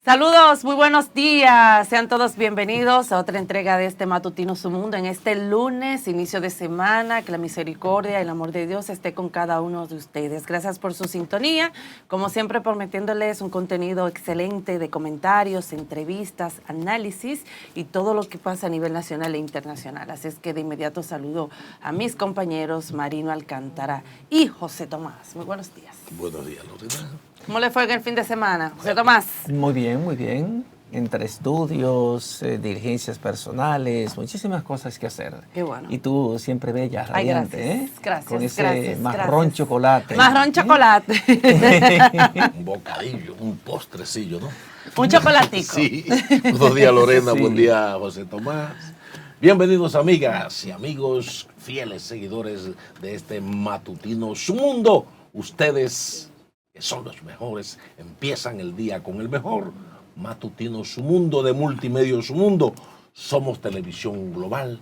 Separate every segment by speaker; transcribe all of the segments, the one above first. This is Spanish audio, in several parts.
Speaker 1: Saludos, muy buenos días. Sean todos bienvenidos a otra entrega de este Matutino Su Mundo en este lunes, inicio de semana. Que la misericordia y el amor de Dios esté con cada uno de ustedes. Gracias por su sintonía. Como siempre, prometiéndoles un contenido excelente de comentarios, entrevistas, análisis y todo lo que pasa a nivel nacional e internacional. Así es que de inmediato saludo a mis compañeros Marino Alcántara y José Tomás. Muy buenos días.
Speaker 2: Buenos días, Lorena.
Speaker 1: ¿Cómo le fue en el fin de semana, José Tomás?
Speaker 3: Muy bien, muy bien. Entre estudios, diligencias personales, muchísimas cosas que hacer.
Speaker 1: Qué bueno.
Speaker 3: Y tú siempre bella, radiante,
Speaker 1: gracias, gracias,
Speaker 3: con ese
Speaker 1: gracias,
Speaker 3: marrón chocolate.
Speaker 1: Marrón chocolate.
Speaker 2: Un bocadillo, un postrecillo, ¿no?
Speaker 1: Un chocolatico.
Speaker 2: Sí. Buenos días, Lorena.
Speaker 3: Sí.
Speaker 2: Buen día, José Tomás. Bienvenidos, amigas y amigos, fieles seguidores de este Matutino Su Mundo. Ustedes, que son los mejores, empiezan el día con el mejor Matutino Su Mundo de Multimedia Su Mundo. Somos televisión global,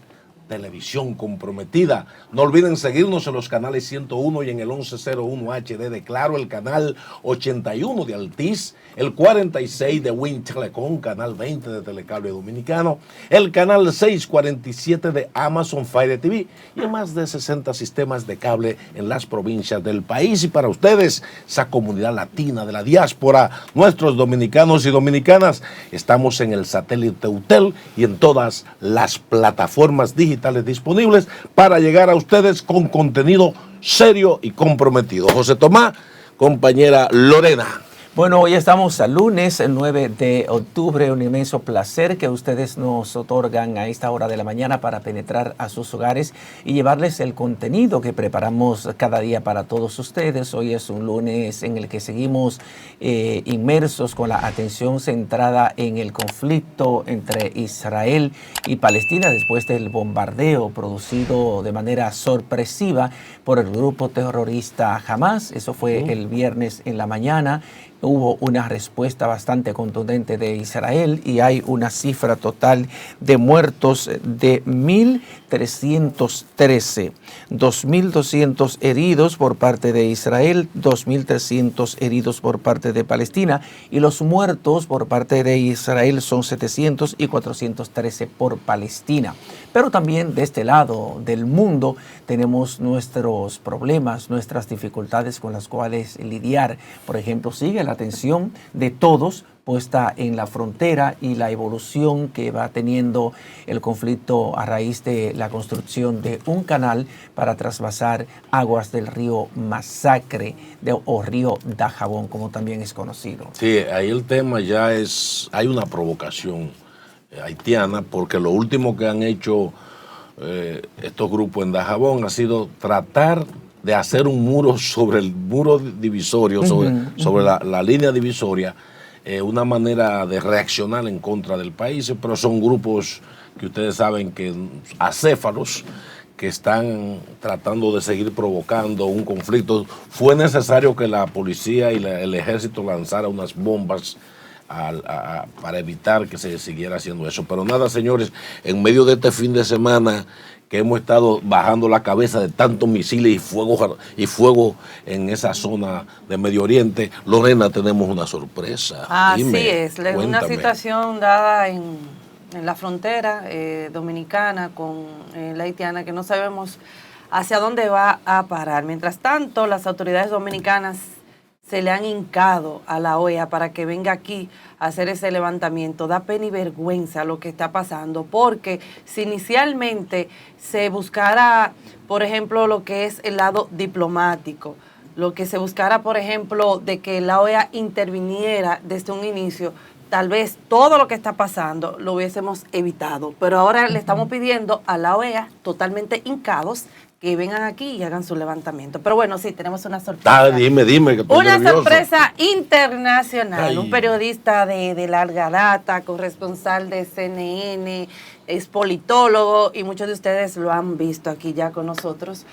Speaker 2: televisión comprometida. No olviden seguirnos en los canales 101 y en el 1101 HD de Claro, el canal 81 de Altiz, el 46 de Win Telecom, canal 20 de Telecable Dominicano, el canal 647 de Amazon Fire TV y en más de 60 sistemas de cable en las provincias del país. Y para ustedes, esa comunidad latina de la diáspora, nuestros dominicanos y dominicanas, estamos en el satélite UTEL y en todas las plataformas digitales disponibles para llegar a ustedes con contenido serio y comprometido. José Tomás, compañera Lorena.
Speaker 3: Bueno, hoy estamos al lunes, el 9 de octubre, un inmenso placer que ustedes nos otorgan a esta hora de la mañana para penetrar a sus hogares y llevarles el contenido que preparamos cada día para todos ustedes. Hoy es un lunes en el que seguimos inmersos con la atención centrada en el conflicto entre Israel y Palestina después del bombardeo producido de manera sorpresiva por el grupo terrorista Hamas. Eso fue el viernes en la mañana. Hubo una respuesta bastante contundente de Israel y hay una cifra total de muertos de 1.313, 2.200 heridos por parte de Israel, 2.300 heridos por parte de Palestina y los muertos por parte de Israel son 700 y 413 por Palestina. Pero también de este lado del mundo tenemos nuestros problemas, nuestras dificultades con las cuales lidiar. Por ejemplo, sigue la atención de todos puesta en la frontera y la evolución que va teniendo el conflicto a raíz de la construcción de un canal para trasvasar aguas del río Masacre o río Dajabón, como también es conocido.
Speaker 2: Sí, ahí el tema ya es, hay una provocación haitiana, porque lo último que han hecho estos grupos en Dajabón ha sido tratar de hacer un muro sobre el muro divisorio, sobre la línea divisoria, una manera de reaccionar en contra del país, pero son grupos que ustedes saben que acéfalos, que están tratando de seguir provocando un conflicto. Fue necesario que la policía y el ejército lanzara unas bombas para evitar que se siguiera haciendo eso. Pero nada, señores, en medio de este fin de semana que hemos estado bajando la cabeza de tantos misiles y fuego en esa zona de Medio Oriente, Lorena, tenemos una sorpresa.
Speaker 1: Así
Speaker 2: Dime,
Speaker 1: es,
Speaker 2: cuéntame.
Speaker 1: una situación dada en la frontera dominicana con la haitiana que no sabemos hacia dónde va a parar. Mientras tanto, las autoridades dominicanas se le han hincado a la OEA para que venga aquí a hacer ese levantamiento. Da pena y vergüenza lo que está pasando, porque si inicialmente se buscara, por ejemplo, lo que es el lado diplomático, lo que se buscara, por ejemplo, de que la OEA interviniera desde un inicio, tal vez todo lo que está pasando lo hubiésemos evitado. Pero ahora le estamos pidiendo a la OEA, totalmente hincados, que vengan aquí y hagan su levantamiento. Pero bueno, sí, tenemos una sorpresa.
Speaker 2: Dime, que estoy
Speaker 1: una
Speaker 2: nervioso.
Speaker 1: Sorpresa internacional.
Speaker 2: Ay.
Speaker 1: Un periodista de larga data, corresponsal de CNN, es politólogo y muchos de ustedes lo han visto aquí ya con nosotros,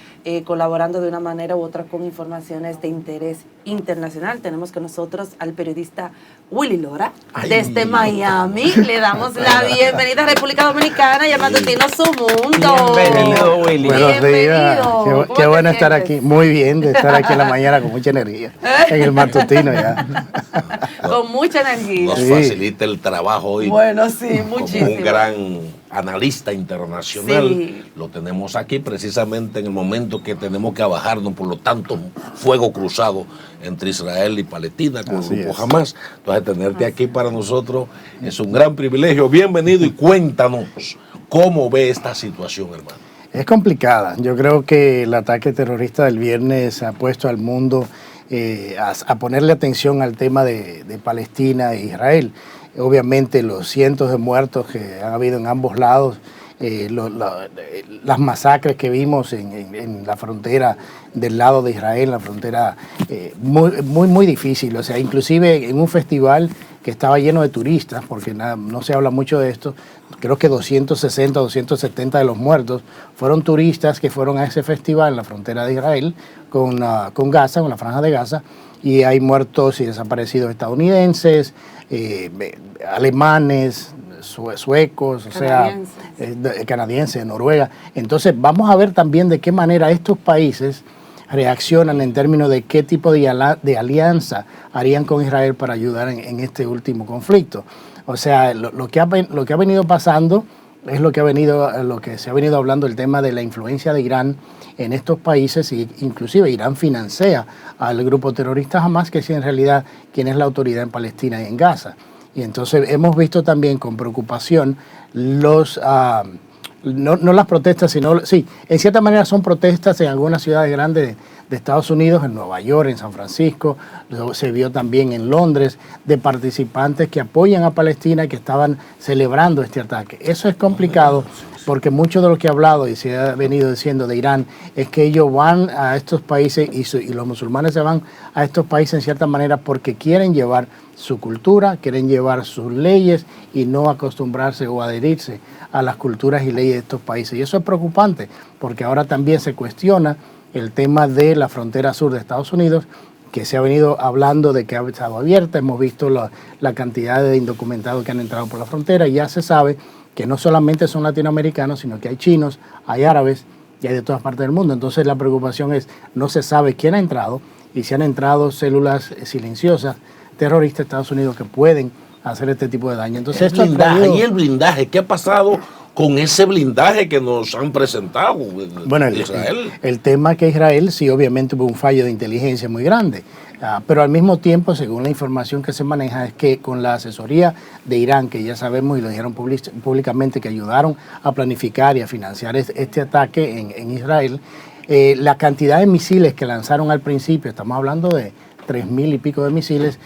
Speaker 1: colaborando de una manera u otra con informaciones de interés internacional. Tenemos con nosotros al periodista Willy Lora, desde Miami. Le damos la bienvenida a República Dominicana y al Matutino Su Mundo.
Speaker 3: Bienvenido, Willy.
Speaker 1: Bienvenido, Bienvenido.
Speaker 4: Qué bueno estar aquí. Muy bien, de estar aquí en la mañana con mucha energía. En el matutino ya.
Speaker 1: Con mucha energía.
Speaker 2: Nos facilita el trabajo hoy.
Speaker 1: Bueno, sí,
Speaker 2: como
Speaker 1: muchísimo.
Speaker 2: un gran analista internacional.
Speaker 1: Sí.
Speaker 2: Lo tenemos aquí precisamente en el momento que tenemos que bajarnos, por lo tanto, fuego cruzado entre Israel y Palestina con
Speaker 4: Así
Speaker 2: el grupo
Speaker 4: es.
Speaker 2: Hamas. Entonces, tenerte aquí para nosotros es un gran privilegio. Bienvenido y cuéntanos cómo ve esta situación, hermano.
Speaker 4: Es complicada. Yo creo que el ataque terrorista del viernes ha puesto al mundo a ponerle atención al tema de Palestina e Israel. Obviamente los cientos de muertos que han habido en ambos lados, las masacres que vimos en la frontera del lado de Israel, la frontera muy difícil. O sea, inclusive en un festival que estaba lleno de turistas, porque no se habla mucho de esto, creo que 260, 270 de los muertos fueron turistas que fueron a ese festival en la frontera de Israel con Gaza, con la franja de Gaza, y hay muertos y desaparecidos estadounidenses, alemanes, suecos, o sea, canadienses, Noruega. Entonces vamos a ver también de qué manera estos países reaccionan en términos de qué tipo de alianza harían con Israel para ayudar en este último conflicto. O sea, lo que ha venido pasando es lo que se ha venido hablando, el tema de la influencia de Irán en estos países, y inclusive Irán financia al grupo terrorista Hamas, que es en realidad quien es la autoridad en Palestina y en Gaza. Y entonces hemos visto también con preocupación no las protestas, sino, sí, en cierta manera son protestas en algunas ciudades grandes de Estados Unidos, en Nueva York, en San Francisco, se vio también en Londres, de participantes que apoyan a Palestina, que estaban celebrando este ataque. Eso es complicado porque mucho de lo que he hablado y se ha venido diciendo de Irán es que ellos van a estos países y los musulmanes se van a estos países en cierta manera porque quieren llevar su cultura, quieren llevar sus leyes y no acostumbrarse o adherirse a las culturas y leyes de estos países. Y eso es preocupante porque ahora también se cuestiona el tema de la frontera sur de Estados Unidos, que se ha venido hablando de que ha estado abierta. Hemos visto la cantidad de indocumentados que han entrado por la frontera y ya se sabe que no solamente son latinoamericanos, sino que hay chinos, hay árabes y hay de todas partes del mundo. Entonces la preocupación es, no se sabe quién ha entrado y si han entrado células silenciosas terroristas de Estados Unidos que pueden hacer este tipo de daño. Entonces
Speaker 2: el blindaje, ¿qué ha pasado con ese blindaje que nos han presentado
Speaker 4: bueno,
Speaker 2: Israel?
Speaker 4: El tema que Israel sí obviamente hubo un fallo de inteligencia muy grande, pero al mismo tiempo, según la información que se maneja, es que con la asesoría de Irán, que ya sabemos y lo dijeron públicamente, que ayudaron a planificar y a financiar este ataque en Israel, la cantidad de misiles que lanzaron al principio, estamos hablando de 3.000 y pico de misiles,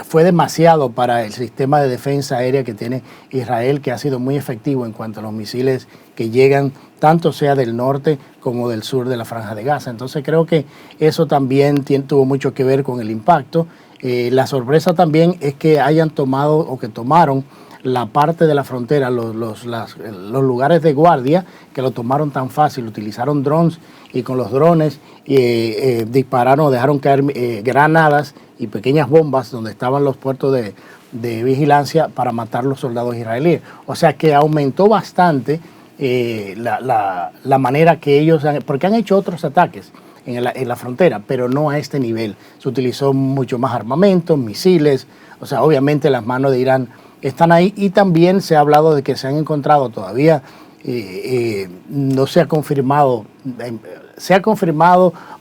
Speaker 4: fue demasiado para el sistema de defensa aérea que tiene Israel, que ha sido muy efectivo en cuanto a los misiles que llegan tanto sea del norte como del sur de la franja de Gaza. Entonces creo que eso también tuvo mucho que ver con el impacto. La sorpresa también es que hayan tomado o que tomaron la parte de la frontera, los lugares de guardia, que lo tomaron tan fácil, utilizaron drones y con los drones dispararon, dejaron caer granadas y pequeñas bombas donde estaban los puertos de vigilancia para matar a los soldados israelíes. O sea que aumentó bastante la manera que ellos porque han hecho otros ataques en la frontera, pero no a este nivel. Se utilizó mucho más armamento, misiles, o sea, obviamente las manos de Irán están ahí, y también se ha hablado de que se han encontrado todavía, no se ha confirmado,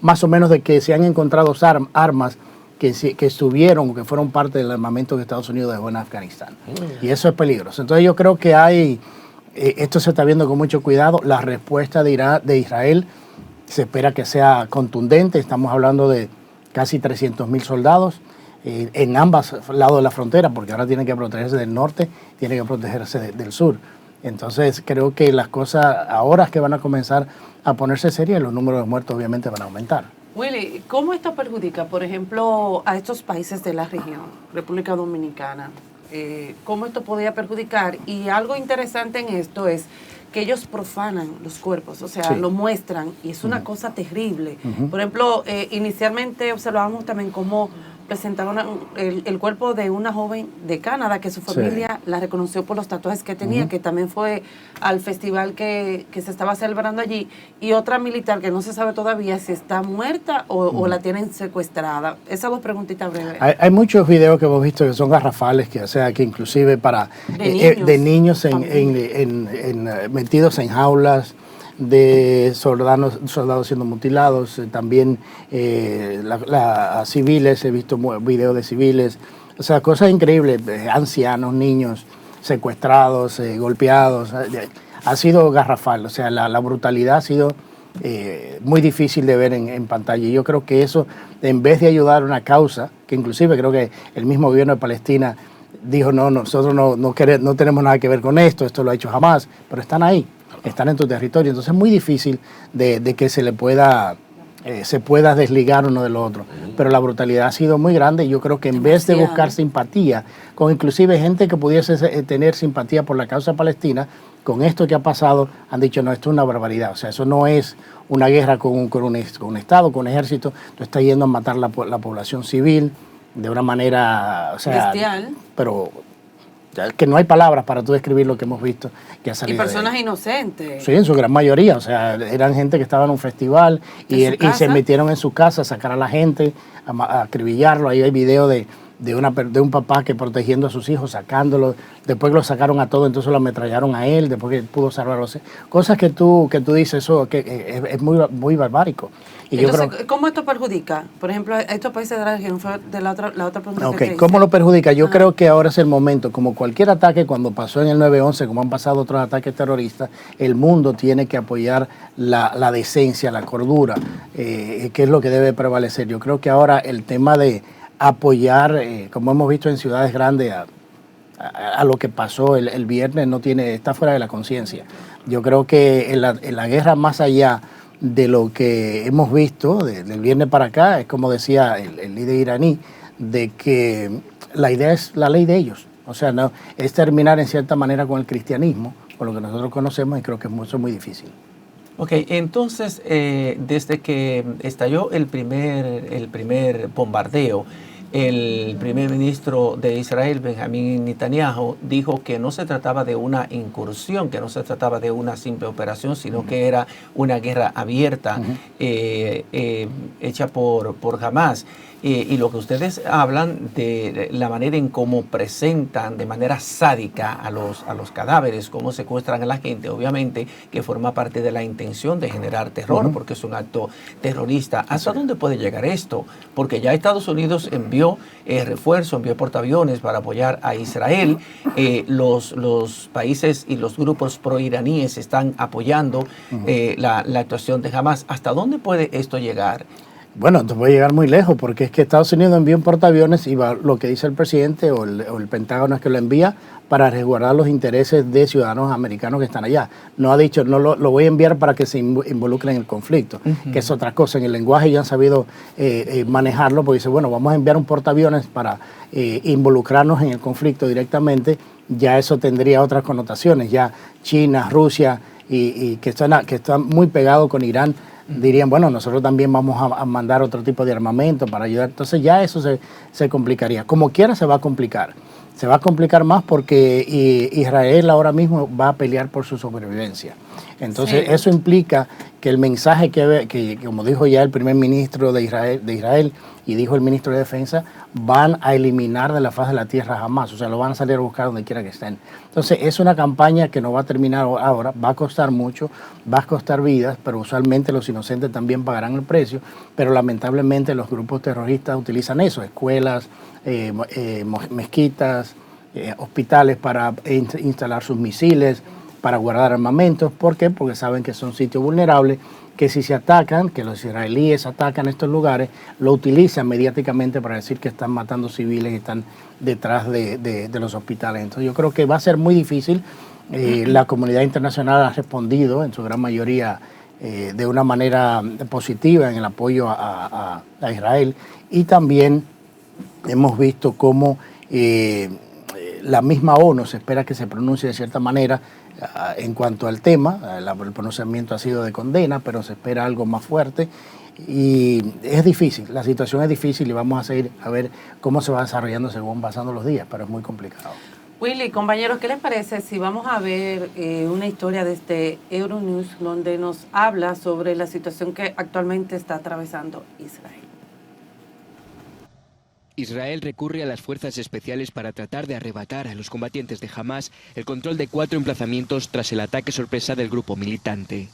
Speaker 4: más o menos de que se han encontrado armas que estuvieron o que fueron parte del armamento que Estados Unidos dejó en Afganistán. Y eso es peligroso. Entonces yo creo que esto se está viendo con mucho cuidado. La respuesta de Israel se espera que sea contundente. Estamos hablando de casi 300.000 soldados en ambos lados de la frontera, porque ahora tienen que protegerse del norte, tienen que protegerse del sur. Entonces creo que las cosas ahora es que van a comenzar a ponerse serias y los números de muertos obviamente van a aumentar.
Speaker 1: Willy, ¿cómo esto perjudica, por ejemplo, a estos países de la región, República Dominicana? ¿Cómo esto podría perjudicar? Y algo interesante en esto es que ellos profanan los cuerpos, o sea, sí, lo muestran, y es una cosa terrible. Por ejemplo, inicialmente observábamos también cómo presentaba el cuerpo de una joven de Canadá que su familia la reconoció por los tatuajes que tenía, que también fue al festival que se estaba celebrando allí, y otra militar que no se sabe todavía si está muerta o la tienen secuestrada. Esas dos preguntitas breves.
Speaker 4: Hay muchos videos que hemos visto que son garrafales, que o sea, que inclusive para de niños metidos en jaulas, de soldados siendo mutilados, también civiles, he visto videos de civiles, o sea, cosas increíbles, ancianos, niños secuestrados, golpeados, ha sido garrafal, o sea, la brutalidad ha sido muy difícil de ver en pantalla, y yo creo que eso, en vez de ayudar a una causa, que inclusive creo que el mismo gobierno de Palestina dijo, no, nosotros no tenemos nada que ver con esto lo ha hecho jamás, pero están ahí, están en tu territorio, entonces es muy difícil de que se pueda desligar uno del otro, pero la brutalidad ha sido muy grande, y yo creo que en vez de buscar simpatía, con inclusive gente que pudiese tener simpatía por la causa palestina, con esto que ha pasado, han dicho, no, esto es una barbaridad, o sea, eso no es una guerra con un Estado, con un ejército, tú estás yendo a matar la población civil de una manera, o sea,
Speaker 1: bestial,
Speaker 4: pero que no hay palabras para tú describir lo que hemos visto que ha salido.
Speaker 1: Y personas inocentes.
Speaker 4: Sí, en su gran mayoría, o sea, eran gente que estaba en un festival y se metieron en su casa a sacar a la gente, a acribillarlo. Ahí hay video de un papá que protegiendo a sus hijos, sacándolos, después lo sacaron a todos, entonces lo ametrallaron a él, después que pudo salvarlos. Cosas que tú dices, eso que es muy, muy barbárico. Y
Speaker 1: entonces,
Speaker 4: yo creo,
Speaker 1: ¿cómo esto perjudica? Por ejemplo, a estos países de la región, fue de la otra pregunta que hice.
Speaker 4: ¿Cómo lo perjudica? Yo creo que ahora es el momento, como cualquier ataque, cuando pasó en el 9/11, como han pasado otros ataques terroristas, el mundo tiene que apoyar la decencia, la cordura, que es lo que debe prevalecer. Yo creo que ahora el tema de apoyar, como hemos visto en ciudades grandes, a lo que pasó el viernes, está fuera de la conciencia. Yo creo que en la guerra, más allá de lo que hemos visto del viernes para acá, es como decía el líder iraní, de que la idea es la ley de ellos. O sea, no es terminar en cierta manera con el cristianismo, con lo que nosotros conocemos, y creo que eso es muy difícil.
Speaker 3: Ok, entonces, desde que estalló el primer bombardeo, el primer ministro de Israel, Benjamín Netanyahu, dijo que no se trataba de una incursión, que no se trataba de una simple operación, sino que era una guerra abierta hecha por Hamas. Y lo que ustedes hablan de la manera en cómo presentan de manera sádica a los cadáveres, cómo secuestran a la gente, obviamente que forma parte de la intención de generar terror, porque es un acto terrorista. ¿Hasta dónde puede llegar esto? Porque ya Estados Unidos envió refuerzo, envió portaaviones para apoyar a Israel. Los países y los grupos proiraníes están apoyando la actuación de Hamas. ¿Hasta dónde puede esto llegar?
Speaker 4: Bueno, esto puede llegar muy lejos, porque es que Estados Unidos envía un portaaviones y lo que dice el presidente o el Pentágono es que lo envía para resguardar los intereses de ciudadanos americanos que están allá. No ha dicho, no lo voy a enviar para que se involucren en el conflicto, que es otra cosa. En el lenguaje ya han sabido manejarlo, porque dice, bueno, vamos a enviar un portaaviones para involucrarnos en el conflicto directamente. Ya eso tendría otras connotaciones. Ya China, Rusia, y que están muy pegados con Irán, dirían, bueno, nosotros también vamos a mandar otro tipo de armamento para ayudar. Entonces ya eso se complicaría. Como quiera se va a complicar. Se va a complicar más porque Israel ahora mismo va a pelear por su sobrevivencia. Entonces eso implica que el mensaje que como dijo ya el primer ministro de Israel y dijo el ministro de Defensa, van a eliminar de la faz de la tierra jamás. O sea, lo van a salir a buscar donde quiera que estén. Entonces es una campaña que no va a terminar ahora, va a costar mucho, va a costar vidas, pero usualmente los inocentes también pagarán el precio, pero lamentablemente los grupos terroristas utilizan eso, escuelas, mezquitas, hospitales para instalar sus misiles, para guardar armamentos. ¿Por qué? Porque saben que son sitios vulnerables, que si se atacan, que los israelíes atacan estos lugares, lo utilizan mediáticamente para decir que están matando civiles y están detrás de los hospitales. Entonces yo creo que va a ser muy difícil. La comunidad internacional ha respondido en su gran mayoría de una manera positiva en el apoyo a Israel, y también hemos visto cómo la misma ONU se espera que se pronuncie de cierta manera en cuanto al tema. El pronunciamiento ha sido de condena, pero se espera algo más fuerte. Y es difícil, la situación es difícil y vamos a seguir a ver cómo se va desarrollando según pasando los días, pero es muy complicado.
Speaker 1: Willy, compañeros, ¿qué les parece si vamos a ver una historia de este Euronews donde nos habla sobre la situación que actualmente está atravesando Israel?
Speaker 5: Israel recurre a las fuerzas especiales para tratar de arrebatar a los combatientes de Hamás el control de 4 emplazamientos tras el ataque sorpresa del grupo militante.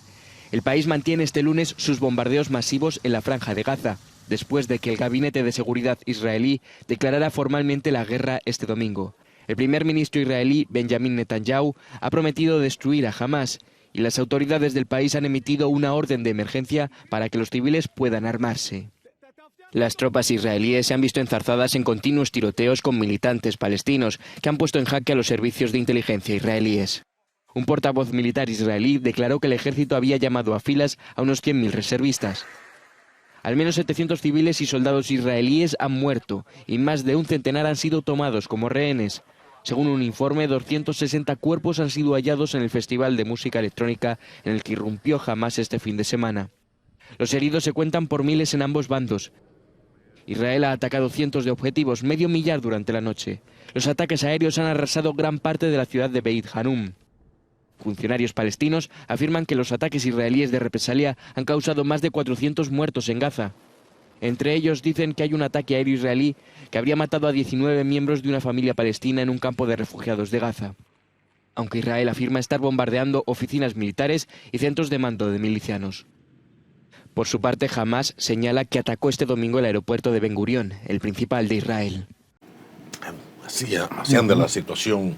Speaker 5: El país mantiene este lunes sus bombardeos masivos en la franja de Gaza, después de que el Gabinete de Seguridad israelí declarara formalmente la guerra este domingo. El primer ministro israelí, Benjamin Netanyahu, ha prometido destruir a Hamás y las autoridades del país han emitido una orden de emergencia para que los civiles puedan armarse. Las tropas israelíes se han visto enzarzadas en continuos tiroteos con militantes palestinos que han puesto en jaque a los servicios de inteligencia israelíes. Un portavoz militar israelí declaró que el ejército había llamado a filas a unos 100.000 reservistas. Al menos 700 civiles y soldados israelíes han muerto y más de un centenar han sido tomados como rehenes. Según un informe, 260 cuerpos han sido hallados en el festival de música electrónica en el que irrumpió Hamás este fin de semana. Los heridos se cuentan por miles en ambos bandos. Israel ha atacado cientos de objetivos, medio millar durante la noche. Los ataques aéreos han arrasado gran parte de la ciudad de Beit Hanum. Funcionarios palestinos afirman que los ataques israelíes de represalia han causado más de 400 muertos en Gaza. Entre ellos dicen que hay un ataque aéreo israelí que habría matado a 19 miembros de una familia palestina en un campo de refugiados de Gaza. Aunque Israel afirma estar bombardeando oficinas militares y centros de mando de milicianos. Por su parte, Hamás señala que atacó este domingo el aeropuerto de Ben Gurión, el principal de Israel.
Speaker 2: Así anda la situación.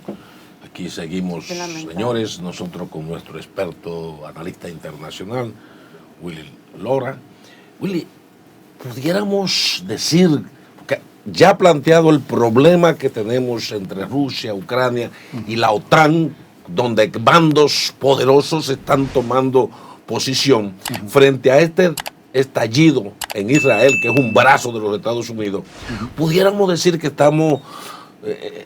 Speaker 2: Aquí seguimos, señores, nosotros con nuestro experto analista internacional, Willy Lora. Willy, pudiéramos decir, que ya planteado el problema que tenemos entre Rusia, Ucrania y la OTAN, donde bandos poderosos están tomando posición frente a este estallido en Israel, que es un brazo de los Estados Unidos, pudiéramos decir que estamos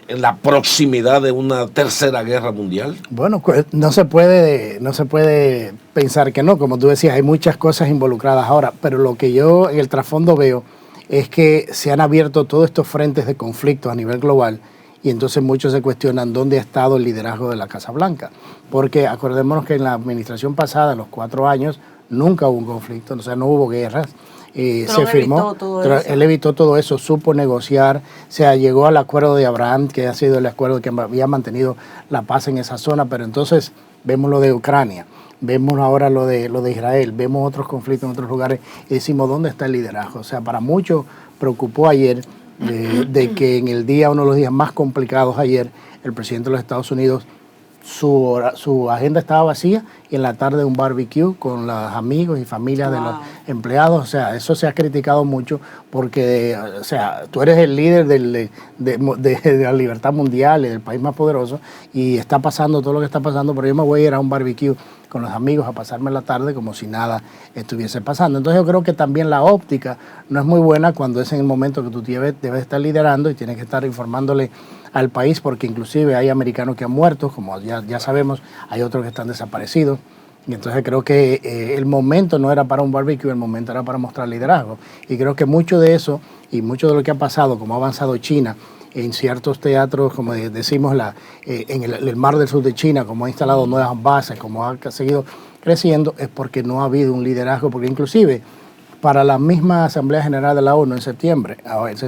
Speaker 2: en la proximidad de una tercera guerra mundial.
Speaker 4: Bueno, no se puede pensar que no, como tú decías, hay muchas cosas involucradas ahora, pero lo que yo en el trasfondo veo es que se han abierto todos estos frentes de conflicto a nivel global y entonces muchos se cuestionan dónde ha estado el liderazgo de la Casa Blanca, porque acordémonos que en la administración pasada, en los 4 años, nunca hubo un conflicto, o sea, no hubo guerras. Se firmó, él evitó todo eso, supo negociar, llegó al acuerdo de Abraham, que ha sido el acuerdo que había mantenido la paz en esa zona, pero entonces vemos lo de Ucrania, vemos ahora lo de Israel, vemos otros conflictos en otros lugares y decimos, ¿dónde está el liderazgo? O sea, para muchos preocupó ayer de que en el día, uno de los días más complicados ayer, el presidente de los Estados Unidos, su agenda estaba vacía y en la tarde un barbecue con los amigos y familias de los empleados. O sea, eso se ha criticado mucho porque, o sea, tú eres el líder de la libertad mundial y del país más poderoso y está pasando todo lo que está pasando, pero yo me voy a ir a un barbecue con los amigos a pasarme la tarde como si nada estuviese pasando. Entonces yo creo que también la óptica no es muy buena cuando es en el momento que tú debes estar liderando y tienes que estar informándole al país, porque inclusive hay americanos que han muerto, como ya sabemos, hay otros que están desaparecidos. Y entonces creo que el momento no era para un barbecue, el momento era para mostrar liderazgo. Y creo que mucho de eso y mucho de lo que ha pasado, como ha avanzado China en ciertos teatros, como decimos, en el Mar del Sur de China, como ha instalado nuevas bases, como ha seguido creciendo, es porque no ha habido un liderazgo, porque inclusive para la misma Asamblea General de la ONU en septiembre,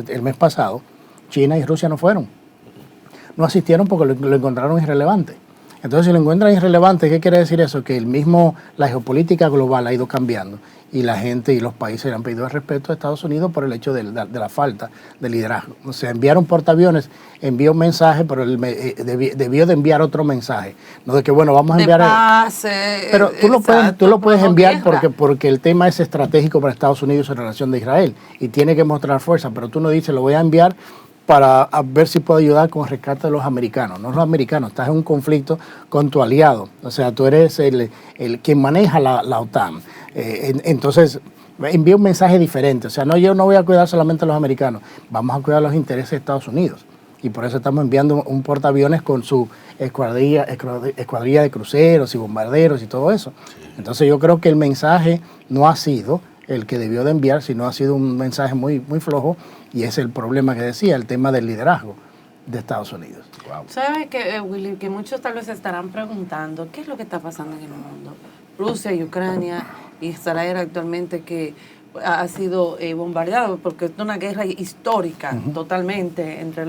Speaker 4: el mes pasado, China y Rusia no fueron. No asistieron porque lo encontraron irrelevante. Entonces, si lo encuentran irrelevante, ¿qué quiere decir eso? Que la geopolítica global ha ido cambiando y la gente y los países le han pedido el respeto a Estados Unidos por el hecho de la falta de liderazgo. O sea, enviaron portaaviones, envió un mensaje, pero debió de enviar otro mensaje. No de que, bueno, vamos a enviar... Pero tú lo puedes enviar porque el tema es estratégico para Estados Unidos en relación de Israel y tiene que mostrar fuerza, pero tú no dices, lo voy a enviar para ver si puedo ayudar con el rescate de los americanos. No los americanos, estás en un conflicto con tu aliado. O sea, tú eres el quien maneja la OTAN. Entonces, envía un mensaje diferente. O sea, yo no voy a cuidar solamente a los americanos, vamos a cuidar los intereses de Estados Unidos. Y por eso estamos enviando un portaaviones con su escuadrilla de cruceros y bombarderos y todo eso. Entonces yo creo que el mensaje no ha sido el que debió de enviar, sino ha sido un mensaje muy, muy flojo, y es el problema que decía, el tema del liderazgo de Estados Unidos.
Speaker 2: Wow.
Speaker 1: ¿Sabe que, Willy, que muchos tal vez estarán preguntando qué es lo que está pasando en el mundo? Rusia y Ucrania, Israel actualmente que ha sido bombardeado porque es una guerra histórica totalmente entre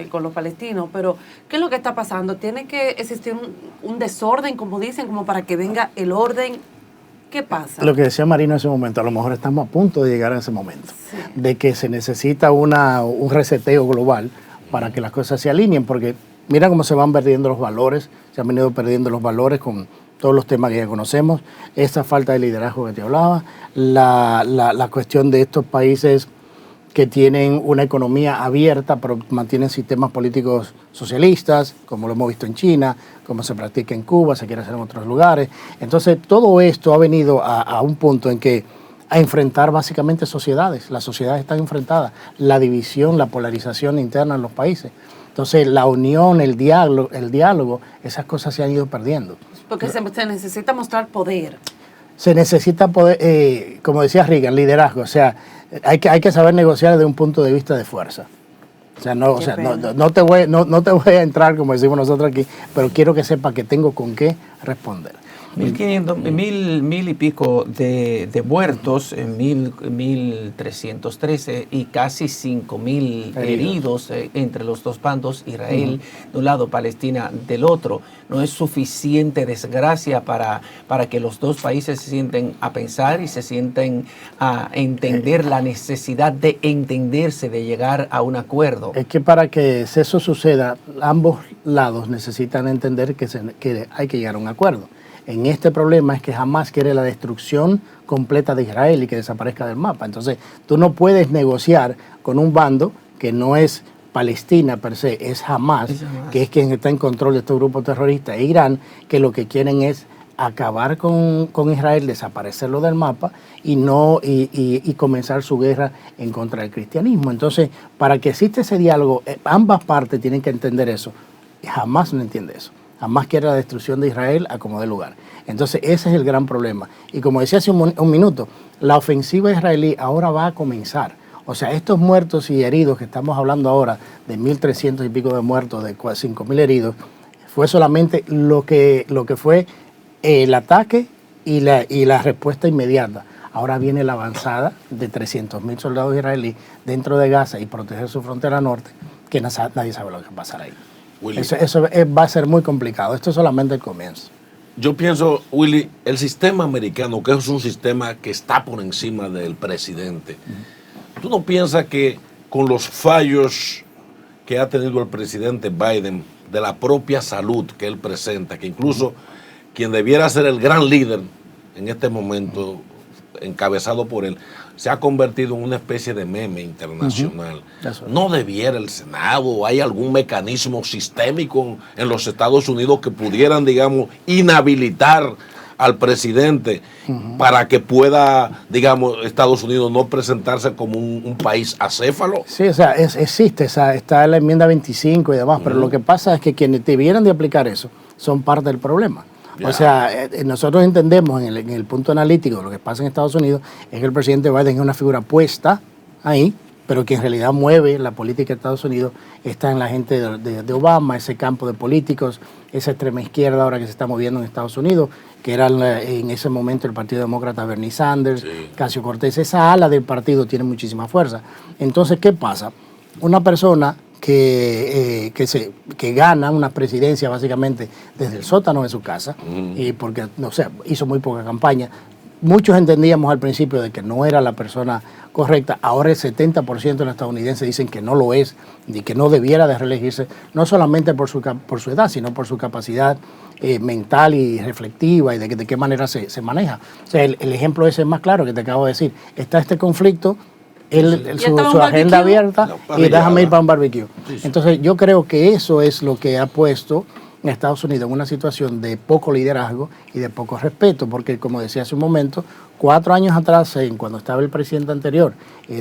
Speaker 1: con los palestinos, pero ¿qué es lo que está pasando? ¿Tiene que existir un desorden, como dicen, como para que venga el orden? ¿Qué pasa?
Speaker 4: Lo que decía Marino en ese momento, a lo mejor estamos a punto de llegar a ese momento, de que se necesita un reseteo global para que las cosas se alineen, porque mira cómo se van perdiendo los valores, se han venido perdiendo los valores con todos los temas que ya conocemos, esa falta de liderazgo que te hablaba, la cuestión de estos países que tienen una economía abierta pero mantienen sistemas políticos socialistas, como lo hemos visto en China, como se practica en Cuba, se quiere hacer en otros lugares. Entonces todo esto ha venido a un punto en que a enfrentar básicamente sociedades, las sociedades están enfrentadas, la división, la polarización interna en los países. Entonces la unión, el diálogo, esas cosas se han ido perdiendo.
Speaker 1: Porque se necesita mostrar poder.
Speaker 4: Se necesita poder, como decía Reagan, liderazgo. O sea, hay que saber negociar desde un punto de vista de fuerza. O sea, no te voy a entrar, como decimos nosotros aquí, pero quiero que sepa que tengo con qué responder.
Speaker 3: 1.000 y pico de muertos, 1.313 y casi 5.000 heridos entre los dos bandos, Israel de un lado, Palestina del otro. No es suficiente desgracia para que los dos países se sienten a pensar y se sienten a entender la necesidad de entenderse, de llegar a un acuerdo.
Speaker 4: Es que para que eso suceda, ambos lados necesitan entender que hay que llegar a un acuerdo. En este problema es que Hamás quiere la destrucción completa de Israel y que desaparezca del mapa. Entonces, tú no puedes negociar con un bando que no es Palestina per se, es Hamás, que es quien está en control de estos grupos terroristas, e Irán, que lo que quieren es acabar con Israel, desaparecerlo del mapa y comenzar su guerra en contra del cristianismo. Entonces, para que exista ese diálogo, ambas partes tienen que entender eso. Hamás no entiende eso. Hamás quiere la destrucción de Israel a como dé lugar. Entonces ese es el gran problema. Y como decía hace un minuto, la ofensiva israelí ahora va a comenzar. O sea, estos muertos y heridos que estamos hablando ahora, de 1.300 y pico de muertos, de 5.000 heridos, fue solamente lo que fue el ataque y la respuesta inmediata. Ahora viene la avanzada de 300.000 soldados israelíes dentro de Gaza y proteger su frontera norte, que nadie sabe lo que va a pasar ahí.
Speaker 2: Willy,
Speaker 4: Eso va a ser muy complicado. Esto es solamente el comienzo.
Speaker 2: yo pienso, Willy, el sistema americano, que es un sistema que está por encima del presidente, ¿tú no piensas que con los fallos que ha tenido el presidente Biden de la propia salud que él presenta, que incluso quien debiera ser el gran líder en este momento, encabezado por él, se ha convertido en una especie de meme internacional? ¿No debiera el Senado, hay algún mecanismo sistémico en los Estados Unidos que pudieran, digamos, inhabilitar al presidente para que pueda, digamos, Estados Unidos no presentarse como un país acéfalo?
Speaker 4: Sí, o sea, existe, está la enmienda 25 y demás, pero lo que pasa es que quienes debieran de aplicar eso son parte del problema. O sea, nosotros entendemos en el punto analítico lo que pasa en Estados Unidos es que el presidente Biden es una figura puesta ahí, pero que en realidad mueve la política de Estados Unidos está en la gente de Obama, ese campo de políticos, esa extrema izquierda ahora que se está moviendo en Estados Unidos, que era en ese momento el Partido Demócrata Bernie Sanders, Ocasio Cortez, esa ala del partido tiene muchísima fuerza. Entonces, ¿qué pasa? Una persona que gana una presidencia básicamente desde el sótano de su casa, y porque, no sé, hizo muy poca campaña. Muchos entendíamos al principio de que no era la persona correcta. Ahora el 70% de los estadounidenses dicen que no lo es y que no debiera de reelegirse, no solamente por su edad, sino por su capacidad mental y reflectiva y de qué manera se maneja. O sea, el ejemplo ese es más claro que te acabo de decir. Está este conflicto, su agenda abierta y déjame ir para un barbecue. Entonces yo creo que eso es lo que ha puesto a Estados Unidos en una situación de poco liderazgo y de poco respeto, porque como decía hace un momento, 4 años atrás, cuando estaba el presidente anterior,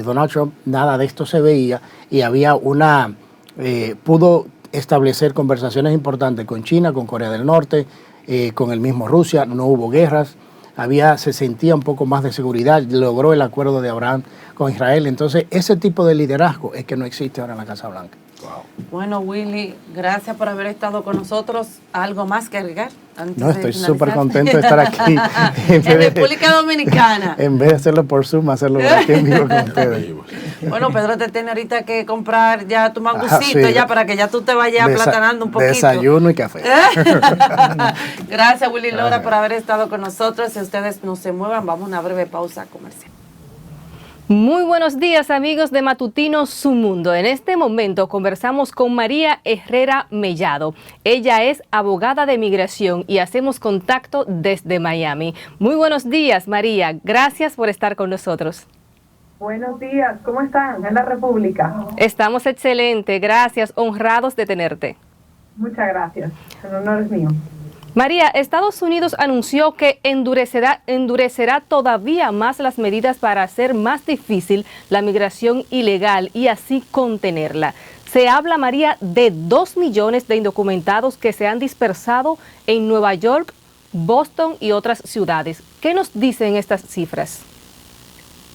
Speaker 4: Donald Trump, nada de esto se veía y había pudo establecer conversaciones importantes con China, con Corea del Norte, con el mismo Rusia, no hubo guerras. se sentía un poco más de seguridad, logró el acuerdo de Abraham con Israel. Entonces, ese tipo de liderazgo es que no existe ahora en la Casa Blanca.
Speaker 2: Wow.
Speaker 1: Bueno, Willy, gracias por haber estado con nosotros. ¿Algo más que agregar?
Speaker 4: No, estoy súper contento de estar aquí.
Speaker 1: En República Dominicana.
Speaker 4: En vez de hacerlo por Zoom, hacerlo aquí en vivo con ustedes.
Speaker 1: Bueno, Pedro te tiene ahorita que comprar ya tu mangucito,
Speaker 4: sí,
Speaker 1: ya para que ya tú te vayas aplatanando un poquito.
Speaker 4: Desayuno y café.
Speaker 1: Gracias, Willy Lora, por haber estado con nosotros. Si ustedes no se muevan, vamos a una breve pausa comercial.
Speaker 6: Muy buenos días, amigos de Matutino Su Mundo. En este momento conversamos con María Herrera Mellado. Ella es abogada de migración y hacemos contacto desde Miami. Muy buenos días, María. Gracias por estar con nosotros.
Speaker 7: Buenos días. ¿Cómo están en la República?
Speaker 6: Estamos excelente. Gracias. Honrados de tenerte.
Speaker 7: Muchas gracias. El honor es mío.
Speaker 6: María, Estados Unidos anunció que endurecerá todavía más las medidas para hacer más difícil la migración ilegal y así contenerla. Se habla, María, de 2 millones de indocumentados que se han dispersado en Nueva York, Boston y otras ciudades. ¿Qué nos dicen estas cifras?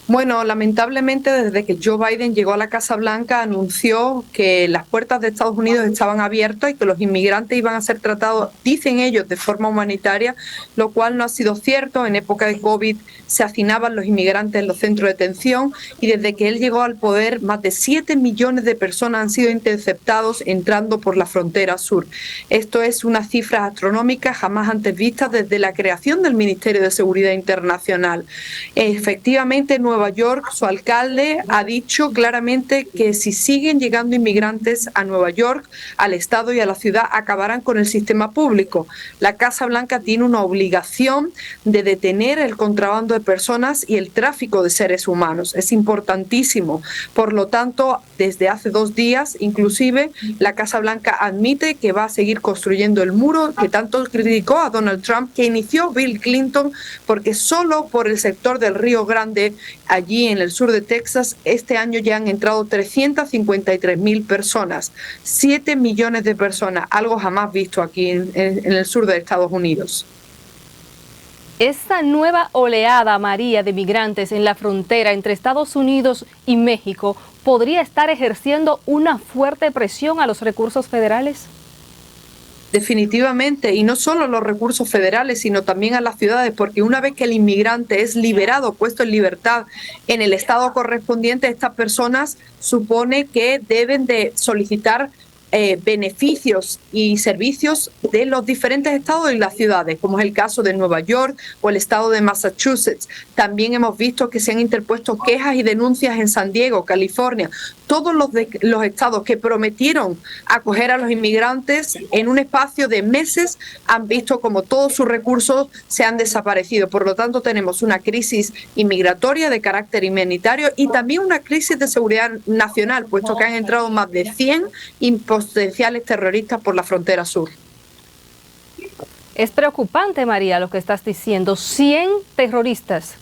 Speaker 7: Bueno, lamentablemente desde que Joe Biden llegó a la Casa Blanca anunció que las puertas de Estados Unidos estaban abiertas y que los inmigrantes iban a ser tratados, dicen ellos, de forma humanitaria, lo cual no ha sido cierto. En época de COVID se hacinaban los inmigrantes en los centros de detención y desde que él llegó al poder más de 7 millones de personas han sido interceptados entrando por la frontera sur. Esto es una cifra astronómica jamás antes vista desde la creación del Ministerio de Seguridad Internacional. Efectivamente, Nueva York, su alcalde ha dicho claramente que si siguen llegando inmigrantes a Nueva York, al estado y a la ciudad, acabarán con el sistema público. La Casa Blanca tiene una obligación de detener el contrabando de personas y el tráfico de seres humanos. Es importantísimo. Por lo tanto, desde hace 2 días, inclusive, la Casa Blanca admite que va a seguir construyendo el muro que tanto criticó a Donald Trump, que inició Bill Clinton, porque solo por el sector del Río Grande, allí en el sur de Texas, este año ya han entrado 353,000 personas, 7 millones de personas, algo jamás visto aquí en el sur de Estados Unidos.
Speaker 6: Esta nueva oleada, María, de migrantes en la frontera entre Estados Unidos y México podría estar ejerciendo una fuerte presión a los recursos federales.
Speaker 7: Definitivamente, y no solo los recursos federales, sino también a las ciudades, porque una vez que el inmigrante es liberado, puesto en libertad en el estado correspondiente, estas personas supone que deben de solicitar beneficios y servicios de los diferentes estados y las ciudades, como es el caso de Nueva York o el estado de Massachusetts. También hemos visto que se han interpuesto quejas y denuncias en San Diego, California. Todos los estados que prometieron acoger a los inmigrantes en un espacio de meses han visto como todos sus recursos se han desaparecido. Por lo tanto, tenemos una crisis inmigratoria de carácter humanitario y también una crisis de seguridad nacional, puesto que han entrado más de 100 potenciales terroristas por la frontera sur.
Speaker 6: Es preocupante, María, lo que estás diciendo. 100 terroristas.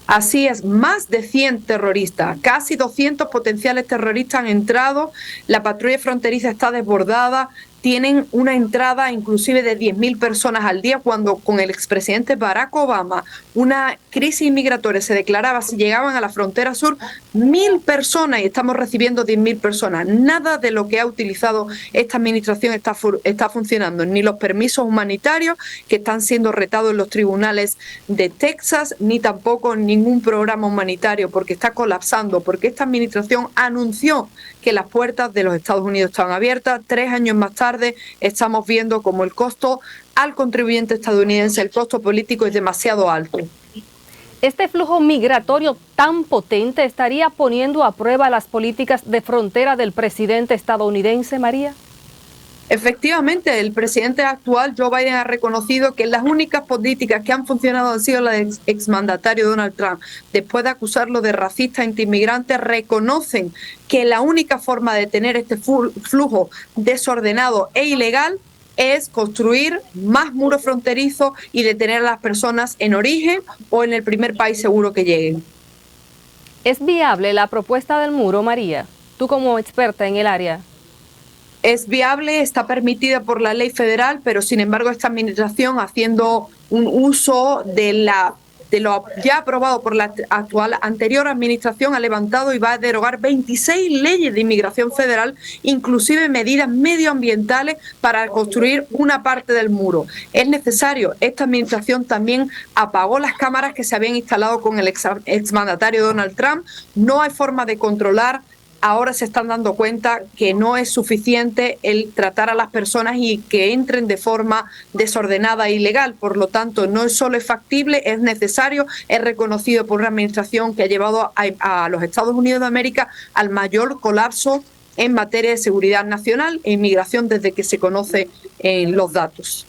Speaker 7: Así es, más de 100 terroristas, casi 200 potenciales terroristas han entrado, la patrulla fronteriza está desbordada, tienen una entrada inclusive de 10,000 personas al día, cuando con el expresidente Barack Obama una crisis migratoria se declaraba si llegaban a la frontera sur 1,000 personas y estamos recibiendo 10,000 personas. Nada de lo que ha utilizado esta administración está funcionando, ni los permisos humanitarios que están siendo retados en los tribunales de Texas, ni tampoco ningún programa humanitario, porque está colapsando, porque esta administración anunció que las puertas de los Estados Unidos estaban abiertas. 3 años más tarde estamos viendo como el costo al contribuyente estadounidense, el costo político es demasiado alto.
Speaker 6: ¿Este flujo migratorio tan potente estaría poniendo a prueba las políticas de frontera del presidente estadounidense, María?
Speaker 7: Efectivamente, el presidente actual, Joe Biden, ha reconocido que las únicas políticas que han funcionado han sido las del exmandatario Donald Trump. Después de acusarlo de racista antiinmigrante, reconocen que la única forma de tener este flujo desordenado e ilegal es construir más muros fronterizos y detener a las personas en origen o en el primer país seguro que lleguen.
Speaker 6: ¿Es viable la propuesta del muro, María? Tú como experta en el área.
Speaker 7: Es viable, está permitida por la ley federal, pero sin embargo esta administración, haciendo un uso de lo ya aprobado por la anterior administración, ha levantado y va a derogar 26 leyes de inmigración federal, inclusive medidas medioambientales para construir una parte del muro. Es necesario, esta administración también apagó las cámaras que se habían instalado con el exmandatario Donald Trump. No hay forma de controlar. Ahora se están dando cuenta que no es suficiente el tratar a las personas y que entren de forma desordenada e ilegal. Por lo tanto, no solo es factible, es necesario, es reconocido por una administración que ha llevado a los Estados Unidos de América al mayor colapso en materia de seguridad nacional e inmigración desde que se conocen los datos.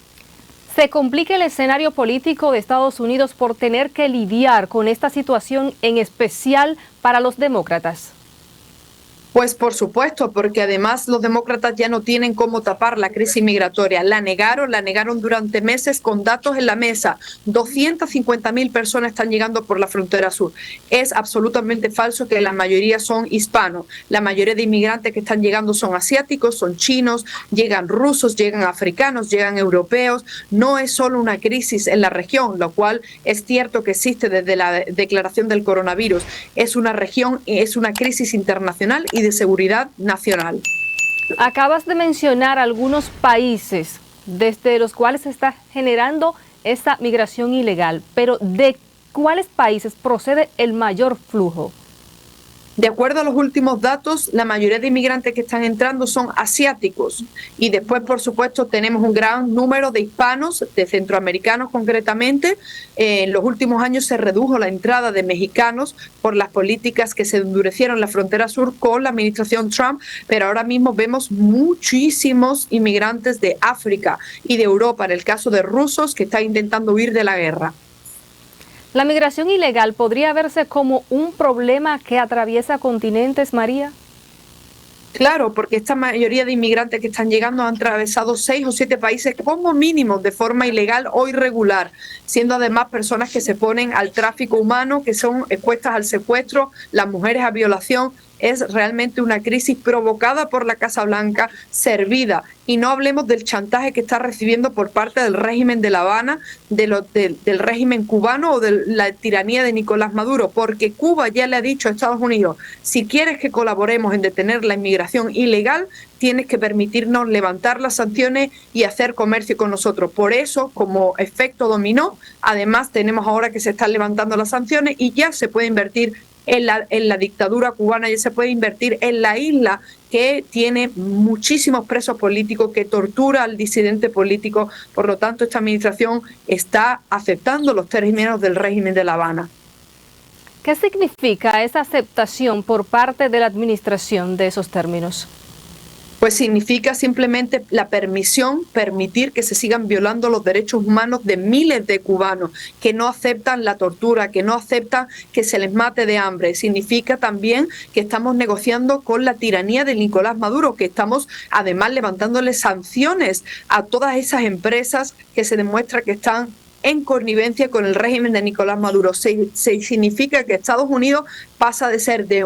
Speaker 6: ¿Se complica el escenario político de Estados Unidos por tener que lidiar con esta situación, en especial para los demócratas?
Speaker 7: Pues por supuesto, porque además los demócratas ya no tienen cómo tapar la crisis migratoria. La negaron durante meses con datos en la mesa. 250.000 personas están llegando por la frontera sur. Es absolutamente falso que la mayoría son hispanos. La mayoría de inmigrantes que están llegando son asiáticos, son chinos, llegan rusos, llegan africanos, llegan europeos. No es solo una crisis en la región, lo cual es cierto que existe desde la declaración del coronavirus. Es una región, es una crisis internacional y de seguridad nacional.
Speaker 6: Acabas de mencionar algunos países desde los cuales se está generando esta migración ilegal, pero ¿de cuáles países procede el mayor flujo?
Speaker 7: De acuerdo a los últimos datos, la mayoría de inmigrantes que están entrando son asiáticos y después, por supuesto, tenemos un gran número de hispanos, de centroamericanos concretamente. En los últimos años se redujo la entrada de mexicanos por las políticas que se endurecieron en la frontera sur con la administración Trump, pero ahora mismo vemos muchísimos inmigrantes de África y de Europa, en el caso de rusos que están intentando huir de la guerra.
Speaker 6: ¿La migración ilegal podría verse como un problema que atraviesa continentes, María?
Speaker 7: Claro, porque esta mayoría de inmigrantes que están llegando han atravesado 6 o 7 países como mínimo de forma ilegal o irregular, siendo además personas que se ponen al tráfico humano, que son expuestas al secuestro, las mujeres a violación. Es realmente una crisis provocada por la Casa Blanca, servida. Y no hablemos del chantaje que está recibiendo por parte del régimen de La Habana, del régimen cubano o de la tiranía de Nicolás Maduro, porque Cuba ya le ha dicho a Estados Unidos, si quieres que colaboremos en detener la inmigración ilegal, tienes que permitirnos levantar las sanciones y hacer comercio con nosotros. Por eso, como efecto dominó, además tenemos ahora que se están levantando las sanciones y ya se puede invertir en la dictadura cubana, ya se puede invertir en la isla que tiene muchísimos presos políticos, que tortura al disidente político. Por lo tanto, esta administración está aceptando los términos del régimen de La Habana.
Speaker 6: ¿Qué significa esa aceptación por parte de la administración de esos términos?
Speaker 7: Pues significa simplemente la permitir que se sigan violando los derechos humanos de miles de cubanos que no aceptan la tortura, que no aceptan que se les mate de hambre. Significa también que estamos negociando con la tiranía de Nicolás Maduro, que estamos además levantándole sanciones a todas esas empresas que se demuestra que están en connivencia con el régimen de Nicolás Maduro. Significa que Estados Unidos pasa de ser de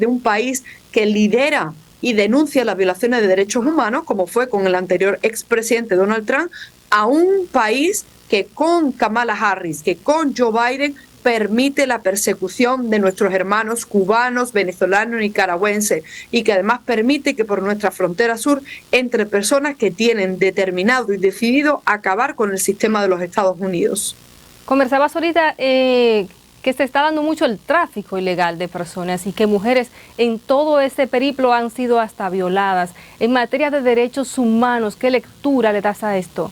Speaker 7: un país que lidera y denuncia las violaciones de derechos humanos, como fue con el anterior expresidente Donald Trump, a un país que con Kamala Harris, que con Joe Biden, permite la persecución de nuestros hermanos cubanos, venezolanos, nicaragüenses, y que además permite que por nuestra frontera sur entre personas que tienen determinado y decidido acabar con el sistema de los Estados Unidos.
Speaker 6: Conversabas ahorita que se está dando mucho el tráfico ilegal de personas y que mujeres en todo ese periplo han sido hasta violadas. En materia de derechos humanos, ¿qué lectura le das a esto?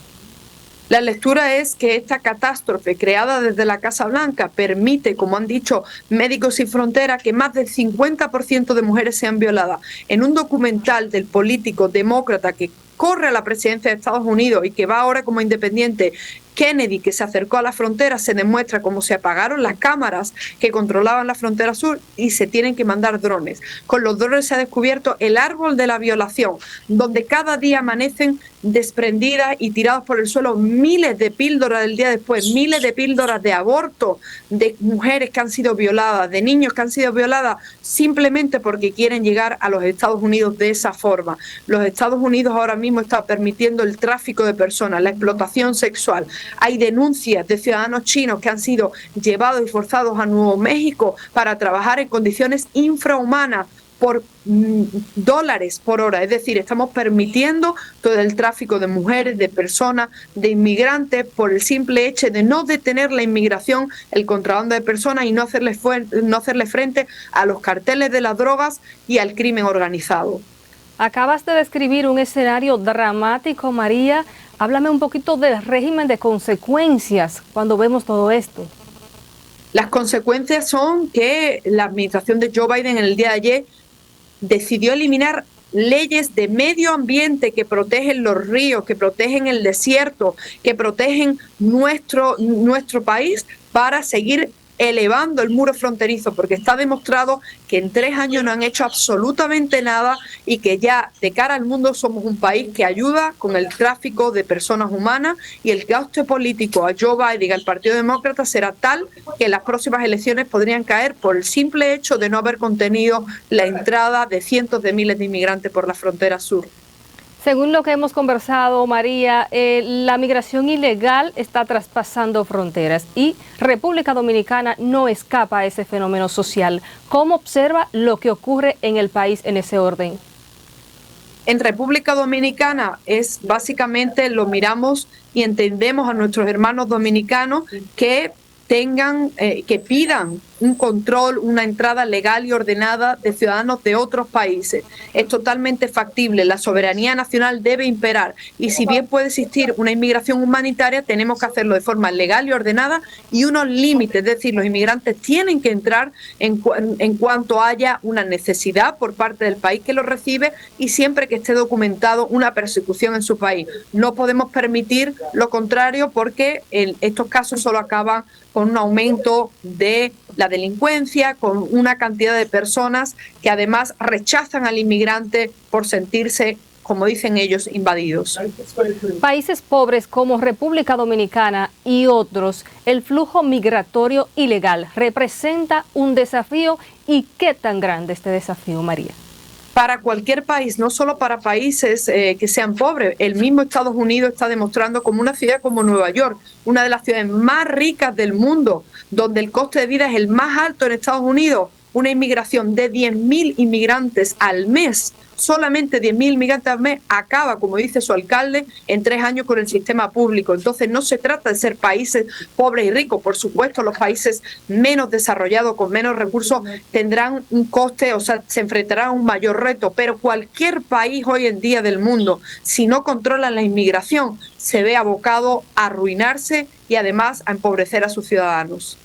Speaker 7: La lectura es que esta catástrofe creada desde la Casa Blanca permite, como han dicho Médicos Sin Fronteras, que más del 50% de mujeres sean violadas. En un documental del político demócrata que corre a la presidencia de Estados Unidos y que va ahora como independiente, Kennedy, que se acercó a la frontera, se demuestra cómo se apagaron las cámaras que controlaban la frontera sur y se tienen que mandar drones. Con los drones se ha descubierto el árbol de la violación, donde cada día amanecen desprendidas y tiradas por el suelo miles de píldoras del día después, miles de píldoras de aborto, de mujeres que han sido violadas, de niños que han sido violadas simplemente porque quieren llegar a los Estados Unidos de esa forma. Los Estados Unidos ahora mismo están permitiendo el tráfico de personas, la explotación sexual. Hay denuncias de ciudadanos chinos que han sido llevados y forzados a Nuevo México para trabajar en condiciones infrahumanas por dólares por hora. Es decir, estamos permitiendo todo el tráfico de mujeres, de personas, de inmigrantes por el simple hecho de no detener la inmigración, el contrabando de personas y no hacerle frente a los carteles de las drogas y al crimen organizado.
Speaker 6: Acabas de describir un escenario dramático, María. Háblame un poquito del régimen de consecuencias cuando vemos todo esto.
Speaker 7: Las consecuencias son que la administración de Joe Biden en el día de ayer decidió eliminar leyes de medio ambiente que protegen los ríos, que protegen el desierto, que protegen nuestro país para seguir elevando el muro fronterizo, porque está demostrado que en 3 años no han hecho absolutamente nada y que ya de cara al mundo somos un país que ayuda con el tráfico de personas humanas, y el gasto político a Joe Biden y al Partido Demócrata será tal que las próximas elecciones podrían caer por el simple hecho de no haber contenido la entrada de cientos de miles de inmigrantes por la frontera sur.
Speaker 6: Según lo que hemos conversado, María, la migración ilegal está traspasando fronteras y República Dominicana no escapa a ese fenómeno social. ¿Cómo observa lo que ocurre en el país en ese orden?
Speaker 7: En República Dominicana es básicamente, lo miramos y entendemos a nuestros hermanos dominicanos que pidan un control, una entrada legal y ordenada de ciudadanos de otros países. Es totalmente factible, la soberanía nacional debe imperar, y si bien puede existir una inmigración humanitaria, tenemos que hacerlo de forma legal y ordenada y unos límites, es decir, los inmigrantes tienen que entrar en cuanto haya una necesidad por parte del país que los recibe y siempre que esté documentado una persecución en su país. No podemos permitir lo contrario, porque estos casos solo acaban con un aumento de la delincuencia, con una cantidad de personas que además rechazan al inmigrante por sentirse, como dicen ellos, invadidos.
Speaker 6: Países pobres como República Dominicana y otros, el flujo migratorio ilegal representa un desafío. ¿Y qué tan grande este desafío, María?
Speaker 7: Para cualquier país, no solo para países que sean pobres. El mismo Estados Unidos está demostrando como una ciudad como Nueva York, una de las ciudades más ricas del mundo, donde el coste de vida es el más alto en Estados Unidos, una inmigración de 10.000 inmigrantes al mes. Solamente 10.000 inmigrantes al mes acaba, como dice su alcalde, en 3 años con el sistema público. Entonces no se trata de ser países pobres y ricos. Por supuesto, los países menos desarrollados, con menos recursos, tendrán un coste, o sea, se enfrentarán a un mayor reto. Pero cualquier país hoy en día del mundo, si no controla la inmigración, se ve abocado a arruinarse y además a empobrecer a sus ciudadanos.